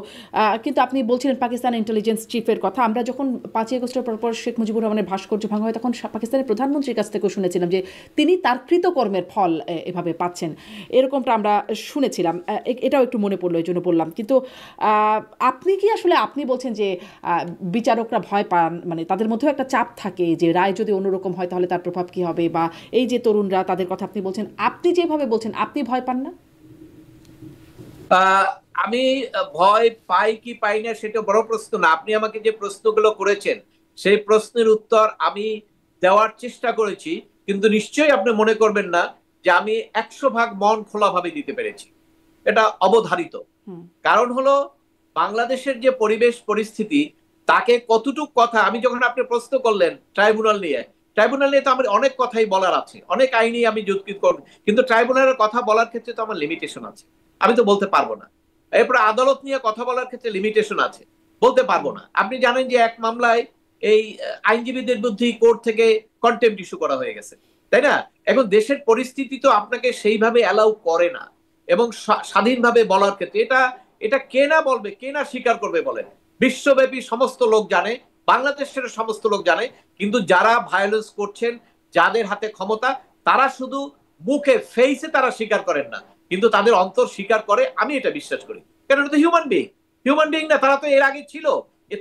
কিন্তু আপনি বলছিলেন পাকিস্তান ইন্টেলিজেন্স চিফের কথা, আমরা যখন 5ই আগস্টের পর শেখ মুজিবুর রহমানের ভাস্কর্য ভাঙা হয় তখন পাকিস্তানের প্রধানমন্ত্রীর কাছ থেকেও শুনেছিলাম যে তিনি তার কৃতকর্মের ফল এভাবে পাচ্ছেন, এরকমটা আমরা শুনেছিলাম। এটাও একটু মনে পড়লো, এই জন্য বললাম। কিন্তু আপনি কি আসলে, আপনি বলছেন যে বিচারকরা ভয় পান, মানে তাদের মধ্যেও একটা চাপ থাকে যে রায় যদি অন্যরকম হয় তাহলে তার প্রভাব কি হবে, বা এই যে তরুণরা তাদের কথা আপনি বলছেন, আপনি যেভাবে বলছেন আপনি ভয় পান না? আমি ভয় পাই কি পাই না সেটা বড় প্রশ্ন না। আপনি আমাকে যে প্রশ্নগুলো করেছেন সেই প্রশ্নের উত্তর আমি দেওয়ার চেষ্টা করেছি, কিন্তু নিশ্চয়ই আপনি মনে করবেন না যে আমি 100% মন খোলাভাবে দিতে পেরেছি, এটা অবধারিত। কারণ হলো বাংলাদেশের যে পরিবেশ পরিস্থিতি, তাকে কতটুকু কথা, আমি যখন আপনি প্রশ্ন করলেন ট্রাইব্যুনাল নিয়ে তো আমার অনেক কথাই বলার আছে, অনেক আইনি আমি যুক্তি করব, কিন্তু ট্রাইব্যুনালের কথা বলার ক্ষেত্রে তো আমার লিমিটেশন আছে, আমি তো বলতে পারবো না। এরপরে আদালত নিয়ে কথা বলার ক্ষেত্রে লিমিটেশন আছে, বলতে পারবো না। আপনি জানেন যে এক মামলায় এই আইনজীবীদের বিরুদ্ধে কোর্ট থেকে কন্টেম্পট ইস্যু করা হয়ে গেছে, তাই না? এখন দেশের পরিস্থিতি তো আপনাকে সেইভাবে অ্যালাউ করে না, এবং স্বাধীনভাবে বলার ক্ষেত্রে এটা এটা কে না বলবে, কে না স্বীকার করবে বলেন? বিশ্বব্যাপী সমস্ত লোক জানে, বাংলাদেশের সমস্ত লোক জানে, কিন্তু যারা ভায়োলেন্স করছেন, যাদের হাতে ক্ষমতা, তারা শুধু মুখে ফেইসে তারা স্বীকার করেন না, কিন্তু তাদের অন্তর স্বীকার করে। আমি এটা বিশ্বাস করি, কারণ এটা তো হিউম্যান বিং। হিউম্যান বিং না, তারা তো এর আগে ছিল,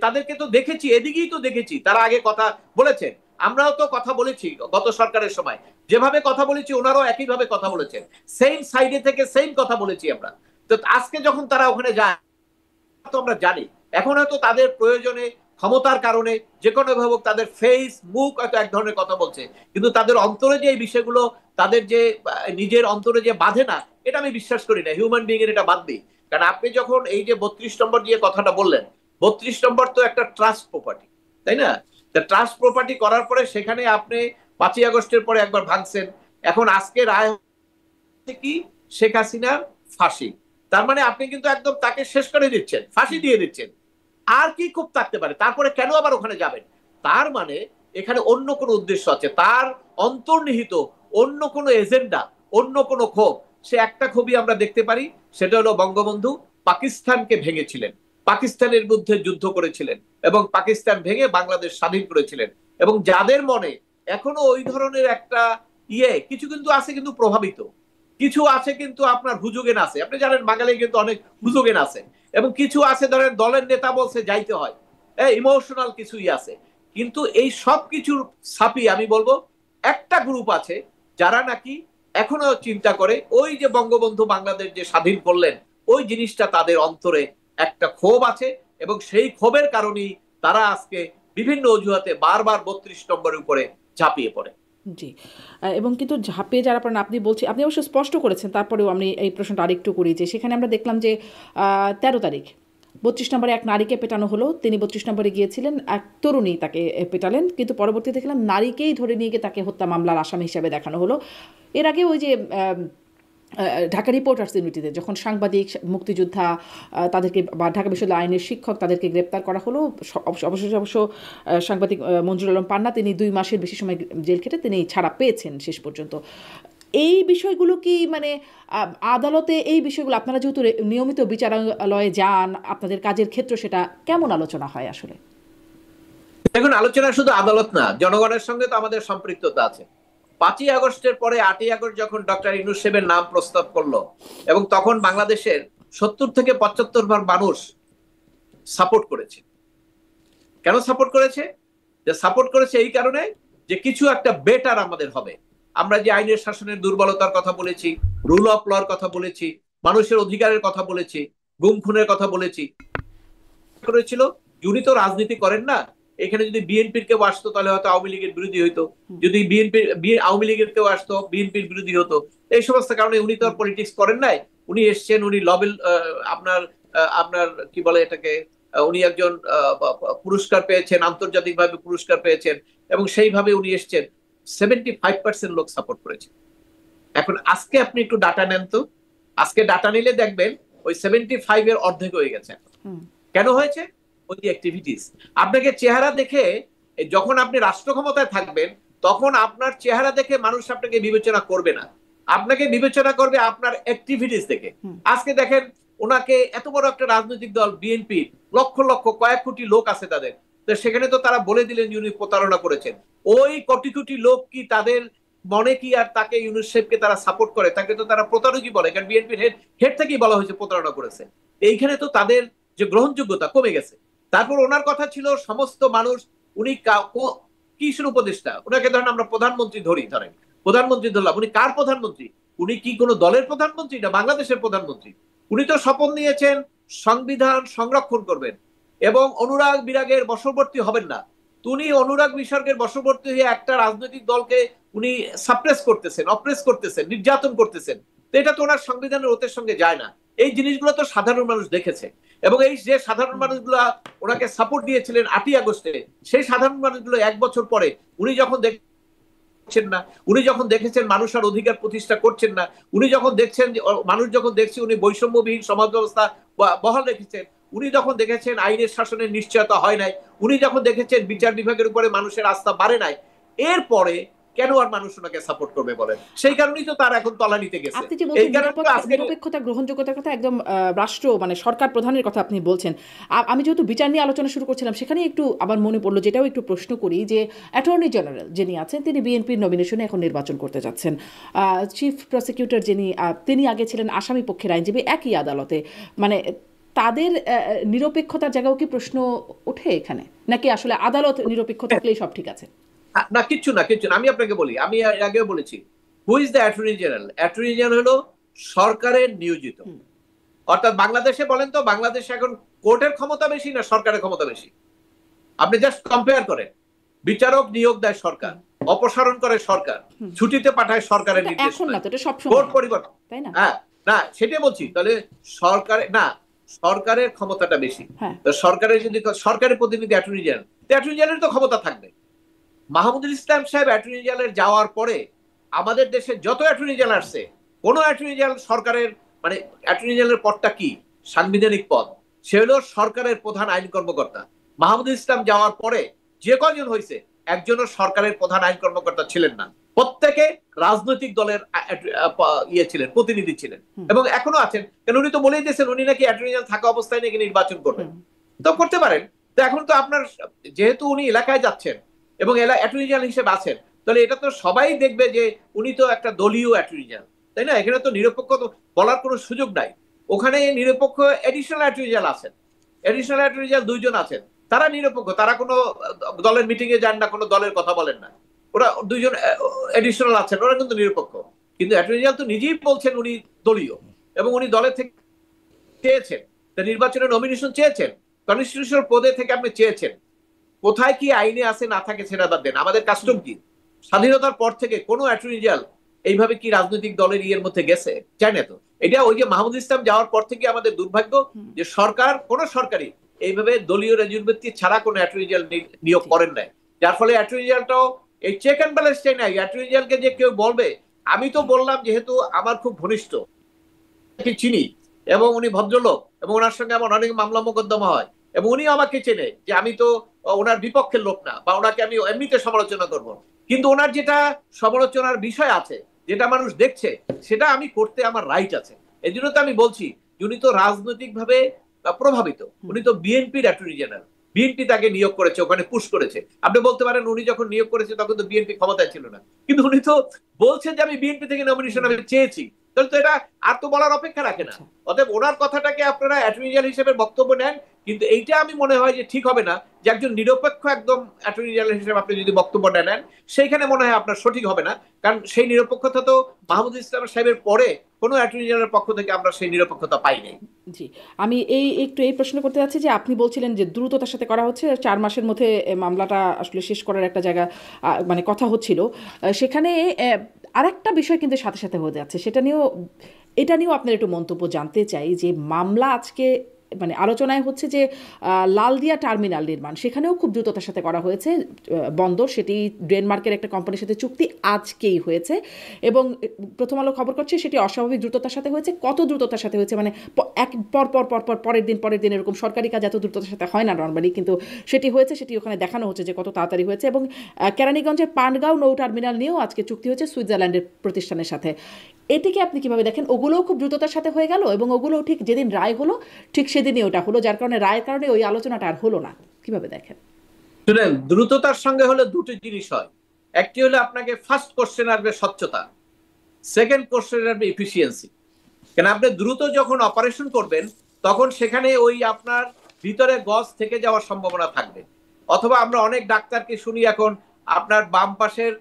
তাদেরকে তো দেখেছি, এদিকেই তো দেখেছি তারা আগে কথা বলেছেন। আমরাও তো কথা বলেছি গত সরকারের সময়, যেভাবে কথা বলেছি ওনারাও একইভাবে কথা বলেছেন, সেম সাইডে থেকে সেম কথা বলেছি আমরা। তো আজকে যখন তারা ওখানে যায়, তো আমরা জানি এখন হয়তো তাদের প্রয়োজনে, ক্ষমতার কারণে যে কোনো ভাবে তাদের ফেস মুখ হয়তো এক ধরনের কথা বলছে, কিন্তু তাদের অন্তরে যে এই বিষয়গুলো, তাদের যে নিজের অন্তরে যে বাঁধে না, এটা আমি বিশ্বাস করি না। হিউম্যান বিং এর এটা বাদ দিই। কারণ আপনি যখন এই যে 32 নম্বর দিয়ে কথাটা বললেন, 32 নম্বর তো একটা ট্রাস্ট প্রপার্টি, তাই না? ট্রাস্ট প্রপার্টি করার পরে সেখানে আপনি 5ই আগস্টের পরে একবার ভাঙছেন, এখন আজকে রায় কি শেখ হাসিনার ফাঁসি। তার মানে আপনি কিন্তু একদম তাকে শেষ করে দিচ্ছেন, ফাঁসি দিয়ে দিচ্ছেন। আর কি খুব থাকতে পারে? তারপরে কেন আবার ওখানে যাবেন? তার মানে এখানে অন্য কোনো উদ্দেশ্য আছে, তার অন্তর্নিহিত অন্য কোনো এজেন্ডা, অন্য কোনো ক্ষোভ। সে একটা ক্ষোভই আমরা দেখতে পারি, সেটা হলো বঙ্গবন্ধু পাকিস্তানকে ভেঙেছিলেন, পাকিস্তানের বিরুদ্ধে যুদ্ধ করেছিলেন, এবং পাকিস্তান ভেঙে বাংলাদেশ স্বাধীন করেছিলেন। এবং যাদের মনে এখনো ওই ধরনের একটা কিছু কিন্তু আছে, কিন্তু প্রভাবিত কিছু আছে, কিন্তু আপনার হুজুগেন আছে। আপনি জানেন বাঙালি কিন্তু অনেক হুজুগেন আছে, এবং কিছু আছে ধরেন দলের নেতা বলছে যাইতে হয়, ইমোশনাল কিছুই আছে। কিন্তু এই সব কিছুর ছাপি আমি বলবো একটা গ্রুপ আছে যারা নাকি এখনো চিন্তা করে ওই যে বঙ্গবন্ধু বাংলাদেশ যে স্বাধীন করলেন, ওই জিনিসটা তাদের অন্তরে একটা ক্ষোভ আছে, এবং সেই ক্ষোভের কারণেই তারা আজকে বিভিন্ন অজুহাতে বারবার 32 নম্বরের উপরে ঝাঁপিয়ে পড়ে। জি, এবং কিন্তু ঝাঁপিয়ে যারা পারেন আপনি বলছি, আপনি অবশ্য স্পষ্ট করেছেন, তারপরেও আমি এই প্রশ্নটা আরেকটু করি যে সেখানে আমরা দেখলাম যে 13 তারিখ 32 নম্বরে এক নারীকে পেটানো হলো, তিনি 32 নম্বরে গিয়েছিলেন, এক তরুণী তাকে পেটালেন, কিন্তু পরবর্তীতে দেখলাম নারীকেই ধরে নিয়ে গিয়ে তাকে হত্যা মামলার আসামি হিসাবে দেখানো হলো। এর আগে ওই যে ঢাকা রিপোর্টার্স ইউনিটিতে যখন সাংবাদিক, মুক্তিযোদ্ধা তাদেরকে, বা ঢাকা বিশ্ববিদ্যালয় আইনের শিক্ষক তাদেরকে গ্রেপ্তার করা হলো, অবশ্য সাংবাদিক মঞ্জুর আলম পান্না তিনি 2 মাসের বেশি সময় জেল খেটে তিনি ছাড়া পেয়েছেন শেষ পর্যন্ত। এই বিষয়গুলো কি মানে আদালতে এই বিষয়গুলো, আপনারা যেহেতু নিয়মিত বিচারালয়ে যান, আপনাদের কাজের ক্ষেত্র, সেটা কেমন আলোচনা হয় আসলে? দেখুন, আলোচনা শুধু আদালত না, জনগণের সঙ্গে তো আমাদের সম্পৃক্ততা আছে। 5ই আগস্টের পরে 8ই আগস্ট যখন ডক্টর ইউনূস সাহেবের নাম প্রস্তাব করলো, এবং তখন বাংলাদেশের 70 থেকে 75% মানুষ সাপোর্ট করেছে। কেন সাপোর্ট করেছে? যে সাপোর্ট করেছে এই কারণে যে কিছু একটা বেটার আমাদের হবে। আমরা যে আইনের শাসনের দুর্বলতার কথা বলেছি, রুল অফ লর কথা বলেছি, মানুষের অধিকারের কথা বলেছি, গুম খুনের কথা বলেছি, করেছিল উনি তো রাজনীতি করেন না। এখানে যদি বিএনপির কেউ আসতো তাহলে হয়তো আওয়ামী লীগের বিরোধী হইতো, যদি আওয়ামী লীগের কেউ আসতো বিএনপির বিরোধী হতো। এই সমস্ত কারণে উনি তো আর পলিটিক্স করেন নাই। উনি এসছেন, উনি নোবেল আপনার আপনার কি বলে এটাকে, উনি একজন পুরস্কার পেয়েছেন, আন্তর্জাতিকভাবে পুরস্কার পেয়েছেন, এবং সেইভাবে উনি এসছেন। 75% লোক সাপোর্ট করেছে। এখন আজকে আপনি একটু ডাটা নেন তো, আজকে ডাটা নিলে দেখবেন ওই 75 এর অর্ধেক হয়ে গেছে। কেন হয়েছে? ওই যে অ্যাক্টিভিটিস। আপনাকে চেহারা দেখে, যখন আপনি রাষ্ট্র ক্ষমতায় থাকবেন তখন আপনার চেহারা দেখে মানুষ আপনাকে বিবেচনা করবে না, আপনাকে বিবেচনা করবে আপনার অ্যাক্টিভিটিস দেখে। আজকে দেখেন ওনাকে এত বড় একটা রাজনৈতিক দল বিএনপি, লক্ষ লক্ষ কয়েক কোটি লোক আছে তাদের, তো সেখানে তো তারা বলে দিলেন উনি প্রতারণা করেছেন। ওই কোটি কোটি লোক কি তাদের মনে কি আর তাকে ইউনূস সাহেবকে তারা সাপোর্ট করে? তাকে তো তারা প্রতারকই বলে, কারণ বিএনপির হেড থেকেই বলা হয়েছে প্রতারণা করেছে। এইখানে তো তাদের যে গ্রহণযোগ্যতা কমে গেছে। তারপর ওনার কথা ছিল সমস্ত মানুষ, উনি কিসের উপদেষ্টা? ওনাকে ধরেন আমরা প্রধানমন্ত্রী ধরেন প্রধানমন্ত্রী ধরলাম, উনি কার প্রধানমন্ত্রী? উনি কি কোনো দলের প্রধানমন্ত্রী না বাংলাদেশের প্রধানমন্ত্রী? উনি তো শপথ নিয়েছেন সংবিধান সংরক্ষণ করবেন এবং অনুরাগ বিরাগের বশবর্তী হবেন না। উনি অনুরাগ বিসর্গের বশবর্তী হয়ে একটা রাজনৈতিক দলকে উনি সাপ্রেস করতেছেন, অপ্রেস করতেছেন, নির্যাতন করতেছেন। তো এটা তো ওনার সংবিধানের ওতের সঙ্গে যায় না। এই জিনিসগুলো তো সাধারণ মানুষ দেখেছে, এবং এই যে সাধারণ মানুষগুলো ওনাকে সাপোর্ট দিয়েছিলেন 8ই আগস্টে, সেই সাধারণ মানুষগুলো 1 বছর পরে উনি যখন দেখছেন না, উনি যখন দেখেছেন মানুষ আর অধিকার প্রতিষ্ঠা করছেন না, উনি যখন দেখছেন মানুষ যখন দেখছে উনি বৈষম্যবিহীন সমাজ ব্যবস্থা বহাল রেখেছেন, উনি যখন দেখেছেন আইনের শাসনের নিশ্চয়তা হয় নাই, উনি যখন দেখেছেন বিচার বিভাগের উপরে মানুষের আস্থা বাড়ে নাই, এরপরে কেন আর মানুষ ওনাকে সাপোর্ট করবে বলেন? সেই কারণেই তো তার এখন তলানিতে গেছে। আপনি যে এই বলছেন কারণে তো আজকে নিরপেক্ষতা গ্রহণযোগ্যতার কথা, একদম রাষ্ট্র মানে সরকার প্রধানের কথা আপনি বলছেন। আমি যেহেতু বিচার নিয়ে আলোচনা শুরু করছিলাম, সেখানে একটু আবার মনে পড়লো, যেটাও একটু প্রশ্ন করি, যে অ্যাটর্নি জেনারেল যিনি আছেন তিনি বিএনপির নমিনেশনে এখন নির্বাচন করতে যাচ্ছেন। চিফ প্রসিকিউটর যিনি, তিনি আগে ছিলেন আসামি পক্ষের আইনজীবী একই আদালতে। মানে তাদের নিরপেক্ষতার জায়গাও কি প্রশ্ন ওঠে এখানে, নাকি আসলে আদালত নিরপেক্ষ থাকলেই সব ঠিক আছে? না, কিচ্ছু না, কিচ্ছু না। আমি আপনাকে বলি, আমি আগেও বলেছি, who is the attorney general? Attorney general হলো সরকারের নিয়োজিত। অর্থাৎ বাংলাদেশে বলেন তো, বাংলাদেশে এখন কোর্টের ক্ষমতা বেশি না সরকারের ক্ষমতা বেশি? আপনি জাস্ট কম্পেয়ার করেন। বিচারক নিয়োগ দেয় সরকার, অপসারণ করে সরকার, ছুটিতে পাঠায় সরকারের নির্দেশ। এখন না তো, এটা সব কোর্ট সময়, পরিবর্তন, তাই না? হ্যাঁ, না সেটাই বলছি। তাহলে সরকারের না, সরকারের ক্ষমতাটা বেশি। সরকারের যদি সরকারের প্রতিনিধি অ্যাটর্নি জেনারেল, অ্যাটর্নি জেনারেল তো ক্ষমতা থাকবে। মাহমুদুল ইসলাম সাহেব অ্যাটর্নি জেনারেল যাওয়ার পরে আমাদের দেশে যত অ্যাটর্নি জেনারেল আসছে, কোন অ্যাটর্নি জেনারেল সরকারের, মানে অ্যাটর্নি জেনারেলের পদটা কি? সাংবিধানিক পদ। সে হলো সরকারের প্রধান আইন কর্মকর্তা। মাহমুদুল ইসলাম যাওয়ার পরে যে কজন হয়েছে, একজনও সরকারের প্রধান আইন কর্মকর্তা ছিলেন না। প্রত্যেকে রাজনৈতিক দলের ইয়ে ছিলেন, প্রতিনিধি ছিলেন, এবং এখনো আছেন। কেন, উনি তো বলেই দিয়েছেন উনি নাকি অ্যাটর্নি জেনারেল থাকা অবস্থায় নাকি নির্বাচন করবেন। তো করতে পারেন। তো এখন তো আপনার, যেহেতু উনি এলাকায় যাচ্ছেন এবং অ্যাটর্নি জেনারেল হিসেবে আছেন, তাহলে এটা তো সবাই দেখবে যে উনি তো একটা দলীয় অ্যাটর্নি জেনারেল, তাই না? এখানে তো নিরপেক্ষ বলার কোনো সুযোগ নাই। ওখানে নিরপেক্ষ এডিশনাল অ্যাটর্নি জেনারেল আছেন, এডিশনাল অ্যাটর্নি জেনারেল দুইজন আছেন, তারা নিরপেক্ষ। তারা কোনো দলের মিটিং এ যান না, কোনো দলের কথা বলেন না। ওরা দুইজন এডিশনাল আছেন, ওরা কিন্তু নিরপেক্ষ। কিন্তু অ্যাটর্নি জেনারেল তো নিজেই বলছেন উনি দলীয়, এবং উনি দলের থেকে চেয়েছেন, নির্বাচনের নমিনেশন চেয়েছেন, কনস্টিটিউশনাল পদে থেকে আপনি চেয়েছেন। কোথায় কি আইনে আছে না থাকে সেটা বাদ দেন, আমাদের কাস্টম কি? স্বাধীনতার পর থেকে কোন অ্যাটর্নি জেনারেল এইভাবে কি রাজনৈতিক দলের ইয়ের মধ্যে গেছে? চায় না তো। এটা ওই যে মাহমুদুল ইসলাম যাওয়ার পর থেকে আমাদের দুর্ভাগ্য যে সরকার, কোন সরকারই এইভাবে দলীয় রেজুলভিত্তি ছাড়া কোন অ্যাটর্নি জেনারেল নিয়োগ করেন নাই। যার ফলে অ্যাটর্নি জেনারেলটাও এই চেক অ্যান্ড ব্যালেন্স চাই নাই। অ্যাটর্নি জেনারেলকে যে কেউ বলবে, আমি তো বললাম যেহেতু আমার খুব ঘনিষ্ঠ, চিনি, এবং উনি ভদ্রলোক, এবং ওনার সঙ্গে আমার অনেক মামলা মোকদ্দমা হয়, এবং উনি আমাকে চেনে যে আমি তো ওনার বিপক্ষের লোক না, বা ওনাকে আমি এমনিতে সমালোচনা করব। কিন্তু ওনার যেটা সমালোচনার বিষয় আছে, যেটা মানুষ দেখছে, সেটা আমি করতে আমার রাইট আছে। এই জন্য তো আমি বলছি, উনি তো রাজনৈতিক ভাবে প্রভাবিত। উনি তো বিএনপির অ্যাটর্নি জেনারেল, বিএনপি তাকে নিয়োগ করেছে, ওখানে পুশ করেছে। আপনি বলতে পারেন উনি যখন নিয়োগ করেছে তখন তো বিএনপি ক্ষমতায় ছিল না, কিন্তু উনি তো বলছেন যে আমি বিএনপি থেকে নমিনেশন আমি চেয়েছি। তাহলে তো এটা আর তো বলার অপেক্ষা রাখে না। অতএব ওনার কথাটাকে আপনারা অ্যাটর্নি জেনারেল হিসেবে বক্তব্য নেন, কিন্তু এইটা আমি মনে হয় যে ঠিক হবে না যে একজন নিরপেক্ষ একদম অ্যাটর্নি জেনারেল হিসেবে আপনি যদি বক্তব্য নেন, সেইখানে মনে হয় আপনার সঠিক হবে না। কারণ সেই নিরপেক্ষতা তো মাহমুদুল ইসলাম সাহেবের পরে কোনো অ্যাটর্নি জেনারেলের পক্ষ থেকে আমরা সেই নিরপেক্ষতা পাইনি। জি, আমি একটু এই প্রশ্ন করতে যাচ্ছি যে আপনি বলছিলেন যে দ্রুততার সাথে করা হচ্ছে, 4 মাসের মধ্যে মামলাটা আসলে শেষ করার একটা জায়গা মানে কথা হচ্ছিল। সেখানে আরেকটা বিষয় কিন্তু সাথে সাথে হয়ে যাচ্ছে, এটা নিয়েও আপনার একটু মন্তব্য জানতে চাই। যে মামলা আজকে মানে আলোচনায় হচ্ছে যে লালদিয়া টার্মিনাল নির্মাণ, সেখানেও খুব দ্রুততার সাথে করা হয়েছে বন্দর, সেটি ডেনমার্কের একটা কোম্পানির সাথে চুক্তি আজকেই হয়েছে, এবং প্রথম আলো খবর করছে সেটি অস্বাভাবিক দ্রুততার সাথে হয়েছে। কত দ্রুততার সাথে হয়েছে, মানে এক পরের দিন এরকম সরকারি কাজ এত দ্রুততার সাথে হয় না নর্মালি, কিন্তু সেটি হয়েছে, সেটি ওখানে দেখানো হচ্ছে যে কত তাড়াতাড়ি হয়েছে। এবং কেরানীগঞ্জের পানগাঁও নৌ টার্মিনাল নিয়েও আজকে চুক্তি হয়েছে সুইজারল্যান্ডের প্রতিষ্ঠানের সাথে। এটিকে আপনি কিভাবে দেখেন? ওগুলোও খুব দ্রুততার সাথে হয়ে গেল, এবং ওগুলো ঠিক যেদিন রায় হলো ঠিক সেদিনই ওটা হলো, যার কারণে রায়ের কারণে ওই আলোচনাটা আর হলো না। কিভাবে দেখেন? শুনেন, দ্রুততার সঙ্গে হলে দুটো জিনিস হয়। একটি হলে আপনাকে ফার্স্ট কোশ্চেন আসবে স্বচ্ছতা, সেকেন্ড কোশ্চেন আসবে এফিসিয়েন্সি। কেন, আপনি দ্রুত যখন অপারেশন করবেন তখন সেখানে ওই আপনার ভিতরে গজ থেকে যাওয়ার সম্ভাবনা থাকবে। অথবা আমরা অনেক ডাক্তারকে শুনি এখন আপনার বাম পাশের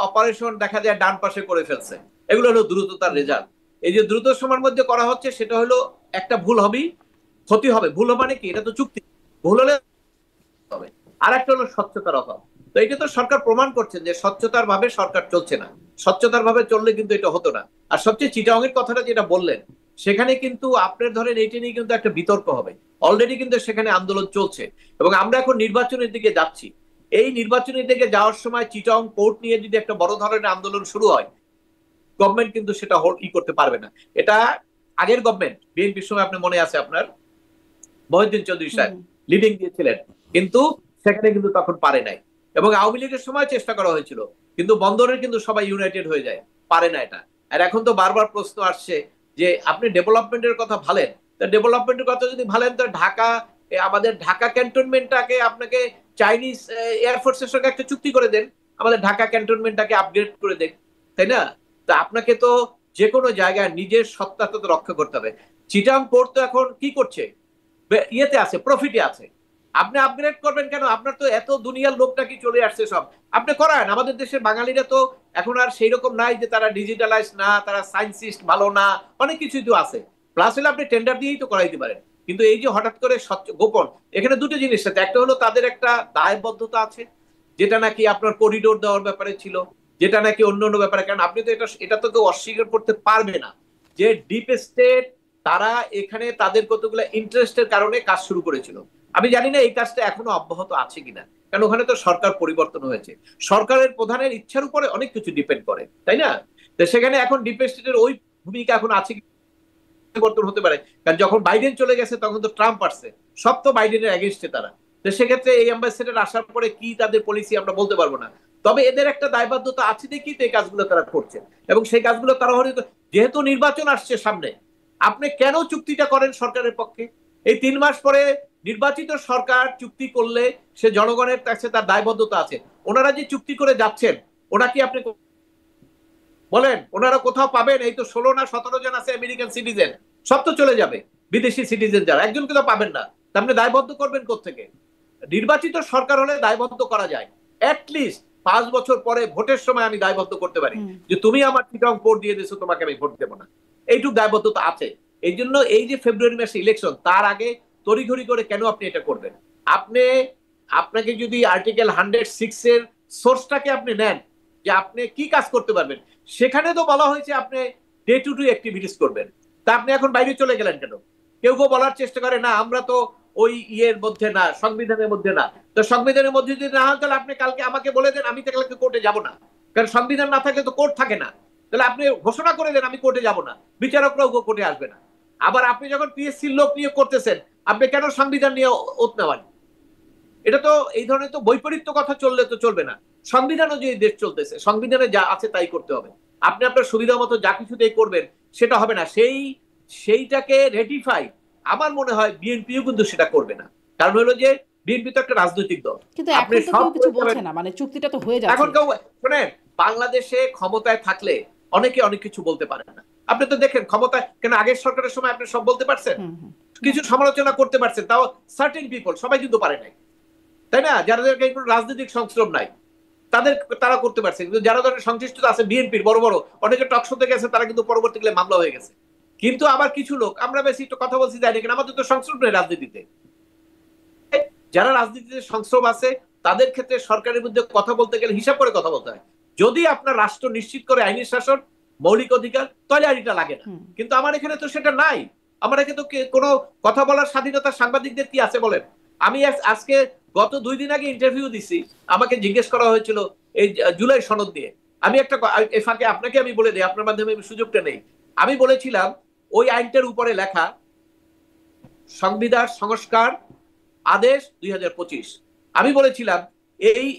অপারেশন দেখা যায় ডান পাশে করে ফেলছে। এগুলো হলো দ্রুততার রেজাল্ট। এই যে দ্রুত সময়ের মধ্যে করা হচ্ছে, সেটা হলো একটা ভুল হবেই, ক্ষতি হবে। ভুল মানে কি? এটা তো চুক্তি, ভুল হলে হবে। আর একটা হলো স্বচ্ছতার অভাব। তো এটা তো সরকার প্রমাণ করছেন যে স্বচ্ছতার ভাবে সরকার চলছে না। স্বচ্ছতার ভাবে চললে কিন্তু এটা হতো না। আর সবচেয়ে চিটাগংয়ের কথাটা যেটা বললেন, সেখানে কিন্তু আপনার ধরেন এইটা নিয়ে কিন্তু একটা বিতর্ক হবে। অলরেডি কিন্তু সেখানে আন্দোলন চলছে, এবং আমরা এখন নির্বাচনের দিকে যাচ্ছি। এই নির্বাচনের দিকে যাওয়ার সময় চিটাগং কোর্ট নিয়ে যদি একটা বড় ধরনের আন্দোলন শুরু হয়, গভর্নমেন্ট কিন্তু সেটা করতে পারবে না। এটা আগের গভর্নমেন্ট, বিএনপির সময় আপনি মনে আছে আপনার, মহিউদ্দিন চৌধুরী সাহেব লিডিং দিয়েছিলেন, কিন্তু সেখানে কিন্তু তখন পারে নাই। এবং আওয়ামী লীগের সময় চেষ্টা করা হয়েছিল, কিন্তু বন্দরের কিন্তু সবাই ইউনাইটেড হয়ে যায়, পারে না এটা। আর এখন তো বারবার প্রশ্ন আসছে যে আপনি ডেভেলপমেন্টের কথা ভালেন, তা ডেভেলপমেন্টের কথা যদি ভালেন তো ঢাকা, আমাদের ঢাকা ক্যান্টনমেন্টটাকে আপনাকে চাইনিজ এয়ারফোর্সের সঙ্গে একটা চুক্তি করে দেন, আমাদের ঢাকা ক্যান্টনমেন্টটাকে আপগ্রেড করে দেন, তাই না? তা আপনাকে তো যে কোনো জায়গায় নিজের সত্তাটা তো রক্ষা করতে হবে। চিটাং পোর্ট তো এখন কি করছে, ইয়েতে আছে, প্রফিটে আছে। আপনি আপগ্রেড করবেন কেন? আপনার তো এত দুনিয়ার লোকটা কি চলে আসছে সব, আপনি করান। আমাদের দেশের বাঙালিরা তো এখন আর সেই রকম নাই যে তারা ডিজিটালাইজ না, তারা সায়েন্সিস্ট ভালো না, অনেক কিছুই তো আছে। প্লাস হলে আপনি টেন্ডার দিয়েই তো করাইতে পারেন। কিন্তু এই যে হঠাৎ করে গোপন, এখানে দুটো জিনিস আছে। একটা হলো তাদের একটা দায়বদ্ধতা আছে, যেটা নাকি আপনার করিডোর দেওয়ার ব্যাপারে ছিল, যেটা নাকি অন্য অন্য ব্যাপারে। কারণ আপনি তো এটা তো কেউ অস্বীকার করতে পারবে না যে ডিপ স্টেট তারা এখানে তাদের কতগুলো ইন্টারেস্টের কারণে কাজ শুরু করেছিল। আমি জানি না এই কাজটা এখনো অব্যাহত আছে কিনা, কারণ ওখানে তো সরকার পরিবর্তন হয়েছে, সরকারের প্রধানের ইচ্ছার উপরে অনেক কিছু ডিপেন্ড করে, তাই না? তো সেখানে এখন ডিপ স্টেটের ওই ভূমিকা এখন আছে, পরিবর্তন হতে পারে। কারণ যখন বাইডেন চলে গেছে তখন তো ট্রাম্প আসছে, সব তো বাইডেনের এগেনস্টে তারা। তো সেক্ষেত্রে এই অ্যাম্বাসেডর আসার পরে কি তাদের পলিসি আমরা বলতে পারবো না, তবে এদের একটা দায়বদ্ধতা আছে দেখি তো এই কাজগুলো তারা করছে। এবং সেই কাজগুলো তারা হয়তো, যেহেতু নির্বাচন আসছে সামনে, আপনি কেন চুক্তিটা করেন সরকারের পক্ষে? এই 3 মাস পরে নির্বাচিত সরকার চুক্তি করলে সে জনগণের কাছে তার দায়বদ্ধতা আছে। ওনারা যে চুক্তি করে যাচ্ছেন, ওনা কি আপনি বলেন ওনারা কোথাও পাবেন? এই তো 16 না 17 জন আছে আমেরিকান সিটিজেন, সব তো চলে যাবে। বিদেশি সিটিজেন যারা, একজনকে তো পাবেন না। আপনি দায়বদ্ধ করবেন কোত্থেকে? নির্বাচিত সরকার হলে দায়বদ্ধ করা যায়, অ্যাটলিস্ট 5 বছর পরে ভোটের সময় আমি দায়বদ্ধ করতে পারি যে তুমি আমার চিটাং পোর্ট দিয়ে দিয়েছো, তোমাকে আমি ভোট দেবো না। এইটুক দায়বদ্ধতা আছে। এই জন্য এই যে ফেব্রুয়ারি মাসে ইলেকশন, তার আগে তড়িঘড়ি করে কেন আপনি এটা করবেন? আপনাকে যদি আর্টিকেল 106 এর সোর্সটাকে আপনি নেন যে আপনি কি কাজ করতে পারবেন, সেখানে তো বলা হয়েছে আপনি ডে টু ডে অ্যাক্টিভিটিস করবেন। তা আপনি এখন বাইরে চলে গেলেন কেন? কেউ কেউ বলার চেষ্টা করে না আমরা তো ওই ইয়ের মধ্যে না, সংবিধানের মধ্যে না। তো সংবিধানের মধ্যে যদি না হয় তাহলে আপনি কালকে আমাকে বলে দেন, আমি কালকে কোর্টে যাব না। কারণ সংবিধান না থাকলে তো কোর্ট থাকে না। তাহলে আপনি ঘোষণা করে দেন আমি কোর্টে যাব না, বিচারকরাও কোর্টে আসবে না। আবার আপনি যখন পিএসসির লোক নিয়োগ করতেছেন, আপনি কেন সংবিধান নিয়ে ওত নেওয়ান? এটা তো এই ধরনের তো বৈপরীত্য কথা চললে তো চলবে না। সংবিধান অনুযায়ী দেশ চলতেছে, সংবিধানে যা আছে তাই করতে হবে। আপনি আপনার সুবিধা মতো যা কিছুতেই করবেন, সেটা হবে না। সেইটাকে রেটিফাই আমার মনে হয় বিএনপিও কিন্তু সেটা করবে না। কারণ হলো যে বিএনপি তো একটা রাজনৈতিক দল, কিন্তু এখন তো কেউ কিছু বলছে না, মানে চুক্তিটা তো হয়ে যাচ্ছে। এখন কেউ শুনেন, বাংলাদেশে ক্ষমতায় থাকলে অনেকে অনেক কিছু বলতে পারে না। আপনি তো দেখেন ক্ষমতায় কেন, আগের সরকারের সময় আপনি সব বলতে পারছেন, কিছু সমালোচনা করতে পারছেন, তাও সার্টেন পিপল, সবাই কিন্তু পারে নাই, তাই না? যাদের কোনো রাজনৈতিক সংশ্রম নাই তারা করতে পারছে। কিন্তু যারা ধরনের সংশ্লিষ্টতা আছে বিএনপির বড় বড় অনেকে টকশোতে গেছে, তারা কিন্তু পরবর্তীকালে মামলা হয়ে গেছে। কিন্তু আবার কিছু লোক, আমরা বেশি একটু কথা বলছি জানি কিনা, আমাদের তো সংশ্রম নেই রাজনীতিতে। যারা রাজনীতিতে সংশ্রম আছে তাদের ক্ষেত্রে সরকারের বিরুদ্ধে কথা বলতে গেলে হিসাব করে কথা বলতে হয়। যদি আপনার রাষ্ট্র নিশ্চিত করে আইনি শাসন, মৌলিক অধিকার, তাহলে আইনটা লাগে না। কিন্তু আমার এখানে তো সেটা নাই। আমার এখানে তো কোনো কথা বলার স্বাধীনতা সাংবাদিকদের কি আছে বলেন? আমি আজকে গত 2 দিন আগে ইন্টারভিউ দিছি, আমাকে জিজ্ঞেস করা হয়েছিল এই জুলাই সনদ নিয়ে। আমি একটা ফাঁকে আপনাকে আমি বলে দিই, আপনার মাধ্যমে সুযোগটা নেই। আমি বলেছিলাম ওই আইনটার উপরে লেখা সংবিধান সংস্কার আদেশ 2025। আমি বলেছিলাম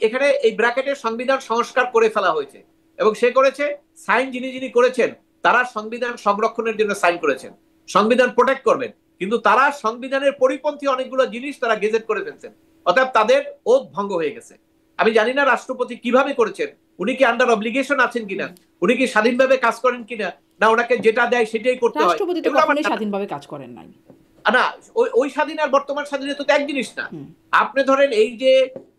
এখানে এই ব্র্যাকেটে সংবিধান সংস্কার করে ফেলা হয়েছে, এবং সে করেছে সাইন, যিনি করেছেন তারা সংবিধান সংরক্ষণের জন্য সাইন করেছেন, সংবিধান প্রোটেক্ট করবেন, কিন্তু তারা সংবিধানের পরিপন্থী অনেকগুলো জিনিস তারা গেজেট করে ফেলছেন। অর্থাৎ তাদের ওথ ভঙ্গ হয়ে গেছে। আমি জানি না রাষ্ট্রপতি কিভাবে করেছেন, উনি কি আন্ডার অব্লিগেশন আছেন কিনা, উনি কি স্বাধীনভাবে কাজ করেন কিনা, না ওনাকে যেটা দেয় সেটাই করতে হয়। রাষ্ট্রপতি তো কখনোই স্বাধীনভাবে কাজ করেন নাই না। ওই স্বাধীন আর বর্তমান স্বাধীনতা তো এক জিনিস না। আপনি ধরেন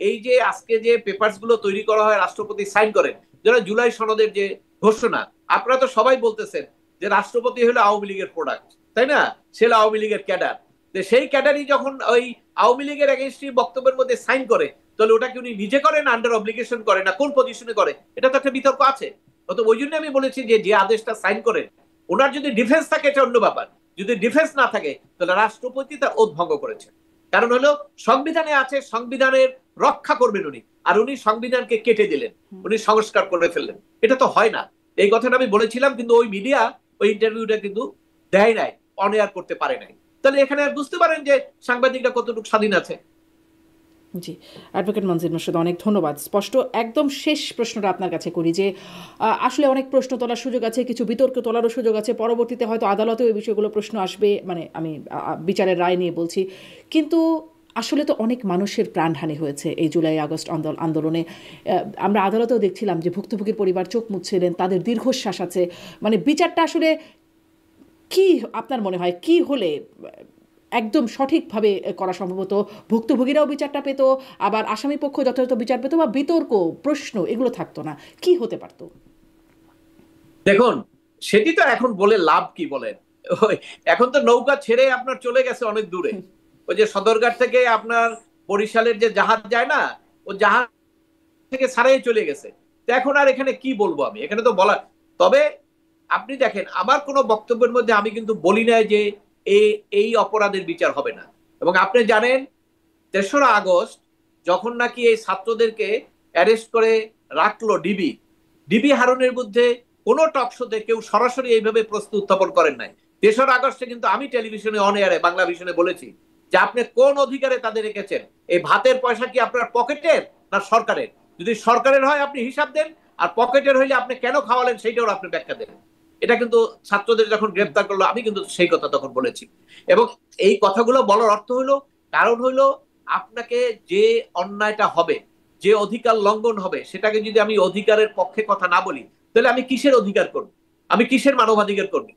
এই যে আজকে যে পেপারস গুলো তৈরি করা হয়, রাষ্ট্রপতি সাইন করেন, যারা জুলাই সনদের যে ঘোষণা, আপনারা তো সবাই বলতেছেন যে রাষ্ট্রপতি হলো আওয়ামী লীগের প্রোডাক্ট, তাই না? সে আওয়ামী লীগের ক্যাডার। সেই ক্যাডারই যখন ওই আওয়ামী লীগের এগেইনস্টে বক্তব্যের মধ্যে সাইন করে, তাহলে ওটা কি উনি নিজে করেন, আন্ডার অব্লিগেশন করে, না কোন পজিশনে করে? এটা তো একটা বিতর্ক আছে। অত ওই জন্য আমি বলেছি যে আদেশটা সাইন করে ওনার যদি ডিফেন্স থাকে এটা অন্য ব্যাপার, যদি ডিফেন্স না থাকে তাহলে রাষ্ট্রপতি তার ওথ ভঙ্গ করেছে। কারণ হলো সংবিধানে আছে সংবিধানের রক্ষা করবেন উনি, আর উনি সংবিধানকে কেটে দিলেন, উনি সংস্কার করে ফেললেন। এটা তো হয় না। এই কথাটা আমি বলেছিলাম, কিন্তু ওই মিডিয়া ওই ইন্টারভিউটা কিন্তু দেয় নাই, অন এয়ার করতে পারে নাই। তাহলে এখানে আর বুঝতে পারেন যে সাংবাদিকরা কতটুকু স্বাধীন আছে। জি, অ্যাডভোকেট মনজির মোর্শেদ, অনেক ধন্যবাদ। স্পষ্ট একদম শেষ প্রশ্নটা আপনার কাছে করি যে আসলে অনেক প্রশ্ন তোলার সুযোগ আছে, কিছু বিতর্ক তোলারও সুযোগ আছে, পরবর্তীতে হয়তো আদালতেও এই বিষয়গুলো প্রশ্ন আসবে, মানে আমি বিচারের রায় নিয়ে বলছি, কিন্তু আসলে তো অনেক মানুষের প্রাণহানি হয়েছে এই জুলাই আগস্ট আন্দোলনে। আমরা আদালতেও দেখছিলাম যে ভুক্তভোগীর পরিবার চোখ মুছছিলেন, তাদের দীর্ঘশ্বাস আছে। মানে বিচারটা আসলে কি আপনার মনে হয় কি হলে একদম সঠিকভাবে করা সম্ভবত ভুক্তভোগীরাও বিচারটা পেত, আবার আসামি পক্ষ যথাযথ বিচার পেত, বা বিতর্ক প্রশ্ন এগুলো থাকতো না, কি হতে পারতো? দেখুন, সেটি তো এখন বলে লাভ কি বলেন? এখন তো নৌকা ছেড়ে আপনার চলে গেছে অনেক দূরে। ওই যে সদরঘাট থেকে আপনার বরিশালের যে জাহাজ যায় না, ও জাহাজ থেকে ছাড়াই চলে গেছে। তো এখন আর এখানে কি বলবো আমি, এখানে তো বলা। তবে আপনি দেখেন, আমার কোনো বক্তব্যের মধ্যে আমি কিন্তু বলি নাই যে এই অপরাধের বিচার হবে না। এবং আপনি জানেন ৩রা আগস্ট যখন নাকি এই ছাত্রদেরকে অ্যারেস্ট করে রাখলো ডিবি হারুনের বিরুদ্ধে কোনো টকশোতে কেউ সরাসরি এইভাবে প্রশ্ন উত্থাপন করেন নাই। ৩রা আগস্টে কিন্তু আমি টেলিভিশনে অন এয়ারে বাংলা ভিশনে বলেছি যে আপনি কোন অধিকারে তাদের রেখেছেন, এই ভাতের পয়সা কি আপনার পকেটের না সরকারের? যদি সরকারের হয় আপনি হিসাব দেন, আর পকেটের হইলে আপনি কেন খাওয়ালেন সেইটাও আপনি ব্যাখ্যা দেন। এটা কিন্তু ছাত্রদের যখন গ্রেপ্তার করলো আমি কিন্তু সেই কথা তখন বলেছি। এবং এই কথাগুলো বলার অর্থ হলো, কারণ হইলো আপনাকে যে অন্যায়টা হবে, যে অধিকার লঙ্ঘন হবে, সেটাকে যদি আমি অধিকারের পক্ষে কথা না বলি, তাহলে আমি কিসের অধিকার কর্মী, আমি কিসের মানবাধিকার কর্মী?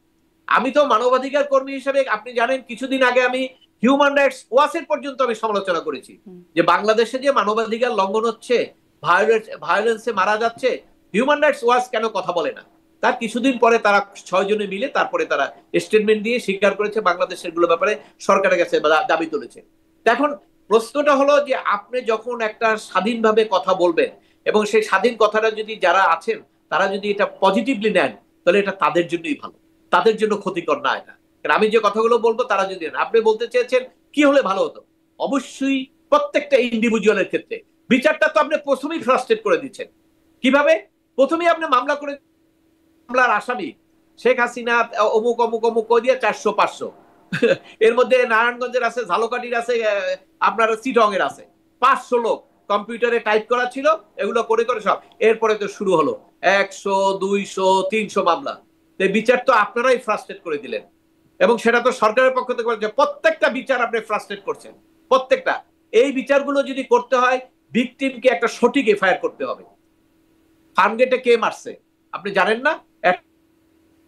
আমি তো মানবাধিকার কর্মী হিসেবে, আপনি জানেন কিছুদিন আগে আমি হিউম্যান রাইটস ওয়াচের পর্যন্ত আমি সমালোচনা করেছি যে বাংলাদেশে যে মানবাধিকার লঙ্ঘন হচ্ছে, ভায়োলেন্সে মারা যাচ্ছে, হিউম্যান রাইটস ওয়াচ কেন কথা বলে না? তার কিছুদিন পরে তারা 6 জনে মিলে তারপরে তারা স্টেটমেন্ট দিয়ে স্বীকার করেছে বাংলাদেশের গুলো ব্যাপারে সরকারের কাছে দাবি তুলেছে। এখন প্রশ্নটা হলো যে আপনি যখন একটা স্বাধীনভাবে কথা বলবেন, এবং সেই স্বাধীন কথাটা যদি যারা আছেন তারা যদি এটা পজিটিভলি নেন, তাহলে এটা তাদের জন্যই ভালো, তাদের জন্য ক্ষতিকর না এটা। আমি যে কথাগুলো বলবো তারা যদি নেন, আপনি বলতে চেয়েছেন কি হলে ভালো হতো, অবশ্যই প্রত্যেকটা ইন্ডিভিজুয়ালের ক্ষেত্রে বিচারটা তো আপনি প্রথমেই ফ্রাস্ট্রেট করে দিচ্ছেন। কিভাবে? প্রথমেই আপনি মামলা করে, মামলার আসামি শেখ হাসিনা অমুক অমুক অমুক কই দিয়ে 400-500, এর মধ্যে নারায়ণগঞ্জের আছে, ঝালকাঠির আছে, আপনার চিটং এর আছে, 500 লোক কম্পিউটারে টাইপ করা ছিল, এগুলো করে করে সব। এরপরে তো শুরু হলো 100, 200, 300 মামলা। বিচার তো আপনারাই ফ্রাস্ট্রেট করে দিলেন, এবং সেটা তো সরকারের পক্ষ থেকে বলছে প্রত্যেকটা বিচার আপনি ফ্রাস্ট্রেট করছেন, প্রত্যেকটা। এই বিচারগুলো যদি করতে হয়, ভিকটিমকে একটা সঠিক এফআইআর করতে হবে। ফার্মগেটে কে মারছে আপনি জানেন না?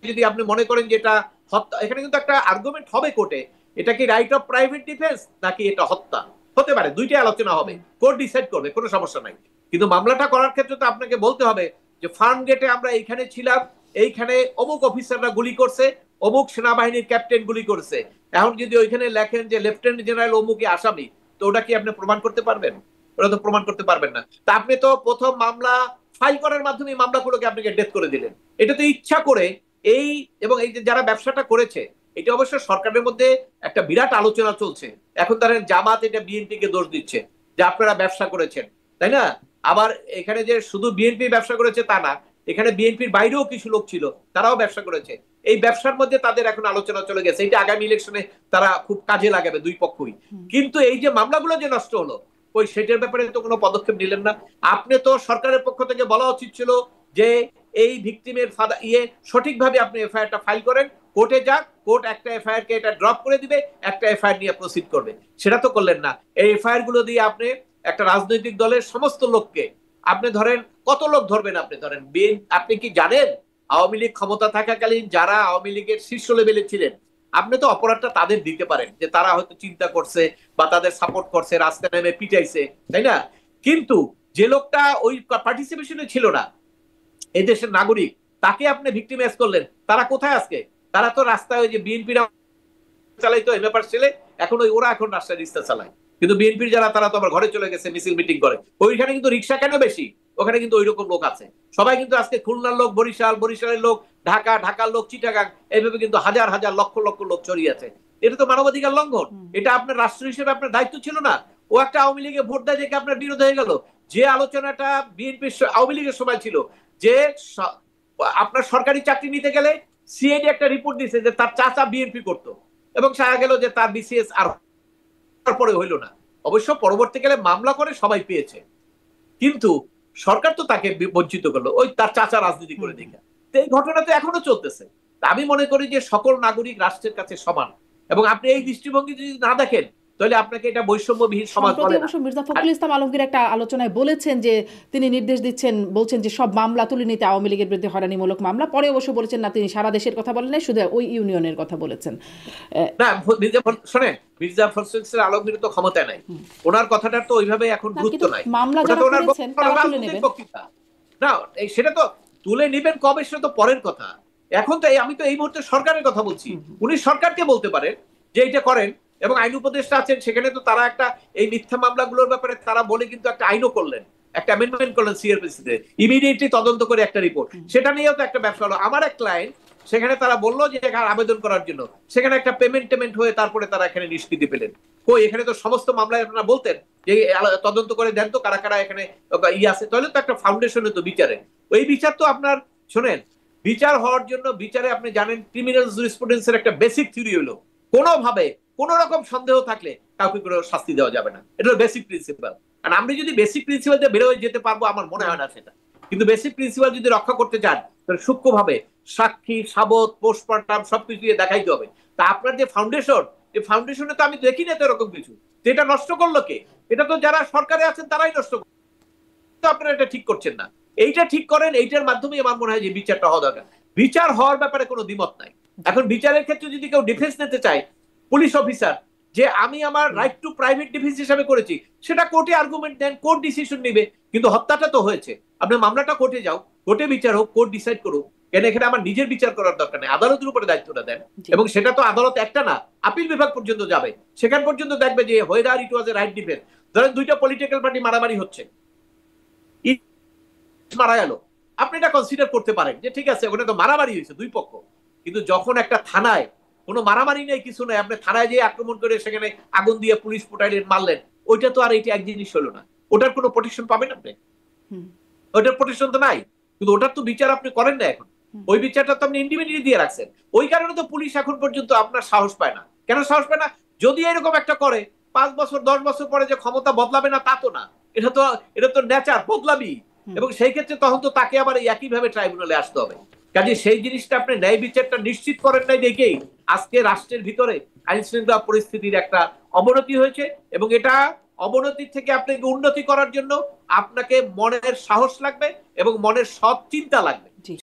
যদি আপনি মনে করেন যে এটা হত্যা, এখানে কিন্তু একটা আর্গুমেন্ট হবে কোর্টে, এটা কি রাইট অফ প্রাইভেট ডিফেন্স নাকি এটা হত্যা, হতে পারে, দুইটাই আলোচনা হবে, কোর্ট ডিসাইড করবে, কোনো সমস্যা নাই। কিন্তু মামলাটা করার ক্ষেত্রে তো আপনাকে বলতে হবে যে ফার্ম গেটে আমরা এইখানে ছিলাম, এইখানে অমুক অফিসাররা গুলি করছে, অমুক সেনাবাহিনীর ক্যাপ্টেন গুলি করছে। এখন যদি ওইখানে লেখেন যে লেফটেন্যান্ট জেনারেল অমুকই আসামি, তো ওটা কি আপনি প্রমাণ করতে পারবেন? ওটা তো প্রমাণ করতে পারবেন না। তা আপনি তো প্রথম মামলা ফাইল করার মাধ্যমে মামলাগুলোকে আপনাকে ডেথ করে দিলেন। এটা তো ইচ্ছা করে এই, এবং এই যে যারা ব্যবসাটা করেছে, এটা অবশ্য সরকারের মধ্যে একটা বিরাট আলোচনা চলছে। এখন ধরেন জামাত এটা বিএনপি কে দোষ দিচ্ছে যে আপনারা ব্যবসা করেছেন, তাই না? আবার এখানে যে শুধু বিএনপি ব্যবসা করেছে তা না, এখানে বিএনপির বাইরেও কিছু লোক ছিল, তারাও ব্যবসা করেছে। এই ব্যবসার মধ্যে তাদের এখন আলোচনা চলে গেছে, এটা আগামী ইলেকশনে তারা খুব কাজে লাগাবে দুই পক্ষই। কিন্তু এই যে মামলাগুলো যে নষ্ট হলো, ওই সেটার ব্যাপারে তো কোনো পদক্ষেপ নিলেন না। আপনি তো সরকারের পক্ষ থেকে বলা উচিত ছিল যে এই ভিকটিমের সঠিকভাবে আপনি এফআইআরটা ফাইল করেন, কোর্টে যাক, কোর্ট একটা এফআইআর কে এটা ড্রপ করে দিবে, একটা এফআইআর নিয়ে প্রসিড করবে। সেটা তো করলেন না। এই এফআইআর গুলো দিয়ে আপনি একটা রাজনৈতিক দলের সমস্ত লোককে, আপনি ধরেন কত লোক ধরবেন? আপনি ধরেন আপনি কি জানেন আওয়ামী লীগ ক্ষমতা থাকাকালীন যারা আওয়ামী লীগের শীর্ষ লেভেলে ছিলেন, আপনি তো অপরাধটা তাদের দিতে পারেন যে তারা হয়তো চিন্তা করছে বা তাদের সাপোর্ট করছে, রাস্তায় নেমে পিটাইছে, তাই না? কিন্তু যে লোকটা ওই পার্টিসিপেশনে ছিল না, এই দেশের নাগরিক, তাকে আপনি ভিক্টিমাইজ করলেন। তারা কোথায় আজকে? তারা তো রাস্তায় ওই যে বিএনপিরা চালাইতো এই ব্যাপার ছেলে, এখন ওরা এখন রাস্তায় রিক্সা চালায়। কিন্তু বিএনপির যারা, তারা তো আবার ঘরে চলে গেছে, মিছিল মিটিং করে। ওইখানে কিন্তু রিক্সা কেন বেশি? ওখানে কিন্তু ওই রকম লোক আছে। সবাই কিন্তু আজকে খুলনার লোক বরিশাল, বরিশালের লোক ঢাকা, ঢাকার লোক চিটাগাং, এইভাবে কিন্তু হাজার হাজার লক্ষ লক্ষ লোক ছড়িয়ে আছে। এটা তো মানবাধিকার লঙ্ঘন। এটা আপনার রাষ্ট্র হিসেবে আপনার দায়িত্ব ছিল না? ও একটা আওয়ামী লীগে ভোট দেয় দেখে আপনার বিরোধ হয়ে গেল। যে আলোচনাটা বিএনপি আওয়ামী লীগের সময় ছিল, যে আপনার সরকারি চাকরি নিতে গেলে সিআইডি একটা রিপোর্ট দিয়েছে যে তার চাচা বিএনপি করতো, এবং সারা গেল যে তার বিসিএস আর পরে হইল না। অবশ্য পরবর্তীকালে মামলা করে সবাই পেয়েছে, কিন্তু সরকার তো তাকে বঞ্চিত করলো ওই তার চাচা রাজনীতি করে দেখে। তো এই ঘটনা তো এখনো চলতেছে। আমি মনে করি যে সকল নাগরিক রাষ্ট্রের কাছে সমান, এবং আপনি এই দৃষ্টিভঙ্গি যদি না দেখেন তাহলে আপনাকে এটা বৈষম্যবিহীন সমাজ বলে না। মির্জা ফখরুল ইসলাম আলমগীর একটা আলোচনায় বলেছেন যে তিনি নির্দেশ দিচ্ছেন, বলছেন যে সব মামলা তুলে নিতে, আওয়ামী লীগের বিরুদ্ধে হয়রানিমূলক মামলা। পরে অবশ্য বলেছেন না, তিনি সারা দেশের কথা বলেন নাই, শুধু ওই ইউনিয়নের কথা বলেছেন। না শোনেন, মির্জা ফখরুল ইসলাম আলমগীর তো ক্ষমতায় নাই, ওনার কথাটার তো ওইভাবে এখন গুরুত্ব নাই। মামলা যারা করেছেন তারা তুলে নেবেন না, সেটা তো তুলে নেবেন কবে সেটা তো পরের কথা। এখন তো আমি তো এই মুহূর্তে সরকারের কথা বলছি। উনি সরকারকে বলতে পারেন যে এটা করেন, এবং আইন উপদেষ্টা আছেন সেখানে তো তারা একটা এই মিথ্যা মামলাগুলোর ব্যাপারে তারা বলে কিন্তু একটা আইনও করলেন, একটা অ্যামেন্ডমেন্ট করলেন সিআরপিসিতে, ইমিডিয়েটলি তদন্ত করে একটা রিপোর্ট, সেটা নিয়েও তো একটা ব্যবসা হলো। আমার এক ক্লায়েন্ট সেখানে তারা বললো যে আবেদন করার জন্য, সেখানে একটা পেমেন্ট হয়ে তারপরে তারা এখানে নিষ্কৃতি পেলেন। কই, এখানে তো সমস্ত মামলায় আপনারা বলতেন যে তদন্ত করে দেন তো কারা কারা এখানে আছে, তাহলে তো একটা ফাউন্ডেশন হতো বিচারে। ওই বিচার তো আপনার শোনেন, বিচার হওয়ার জন্য বিচারে আপনি জানেন ক্রিমিনাল জুরিসপ্রুডেন্সের একটা বেসিক থিওরি হলো কোনোভাবে কোন রকম সন্দেহ থাকলে কাউকে কোনো শাস্তি দেওয়া যাবে না। এটা বেসিক প্রিন্সিপাল। আর আমরা যদি বেসিক প্রিন্সিপাল দিয়ে বের হয়ে যেতে পারবো আমার মনে হয় না সেটা। কিন্তু বেসিক প্রিন্সিপাল যদি রক্ষা করতে চান তাহলে সূক্ষ্মভাবে সাক্ষী, সাবত, পোস্টমর্টম সবকিছু দিয়ে দেখাইতে হবে। তা আপনার যে ফাউন্ডেশন, এই ফাউন্ডেশনে তো আমি দেখি না তো এরকম কিছু। এটা নষ্ট করলো কে? এটা তো যারা সরকারে আছেন তারাই নষ্ট করলো। আপনারা এটা ঠিক করছেন না, এইটা ঠিক করেন। এইটার মাধ্যমে আমার মনে হয় যে বিচারটা হওয়া দরকার। বিচার হওয়ার ব্যাপারে কোনো দ্বিমত নাই। এখন বিচারের ক্ষেত্রে যদি কেউ ডিফেন্স নিতে চায়, পুলিশ অফিসার, যে আমি আমার রাইট টু প্রাইভেট ডিফেন্স হিসাবে করেছি, সেটা কোর্টে আর্গুমেন্ট দেন, কোর্ট ডিসিশন নেবে। কিন্তু হত্যাটা তো হয়েছে, আপনার মামলাটা কোর্টে যাও, কোর্টে বিচার হোক, কোর্ট ডিসাইড করুক। কেন এখানে আমার নিজের বিচার করার দরকার নেই, আদালতের উপরে দায়িত্বটা দেন। এবং সেটা তো আদালত একটা না, আপিল বিভাগ পর্যন্ত যাবে, সেখান পর্যন্ত দেখবে যে হোয়েদার ইট ওয়াজ এ রাইট ডিফেন্স। ধরেন দুইটা পলিটিক্যাল পার্টি মারামারি হচ্ছে, মারা গেল, আপনি এটা কনসিডার করতে পারেন যে ঠিক আছে ওখানে তো মারামারি হয়েছে দুই পক্ষ। কিন্তু যখন একটা থানায় কোনো মারামারি নেই, কিছু নেই, আপনি থানায় যেয়ে আক্রমণ করে সেখানে আগুন দিয়ে পুলিশ ফুটাইলেন, মারলেন, ওইটা তো আর এটা এক জিনিস হলো না। ওটার কোনো প্রোটেকশন পাবেন আপনি? ওটার প্রোটেকশন তো নাই। কিন্তু ওটার তো বিচার আপনি করেন না এখন। ওই বিচারটা তো আপনি ইন্ডিভিজুয়ালি দিয়ে রাখছেন। ওই কারণে তো পুলিশ এখন পর্যন্ত আপনার সাহস পায় না। কেন সাহস পায় না? যদি এরকম একটা করে 5 বছর 10 বছর পরে যে ক্ষমতা বদলাবে না তা তো না, এটা তো নেচার, বদলাবি। এবং সেই ক্ষেত্রে তখন তো তাকে আবার একইভাবে ট্রাইব্যুনালে আসতে হবে। কাজে সেই জিনিসটা আপনি ন্যায় বিচারটা নিশ্চিত করেন নাই দেখেই আজকে রাষ্ট্রের ভিতরে আইন শৃঙ্খলা পরিস্থিতির একটা অবনতি হয়েছে। এবং এটা অবনতির থেকে আপনাকে উন্নতি করার জন্য আপনাকে মনের সাহস লাগবে এবং মনের সৎ চিন্তা লাগবে।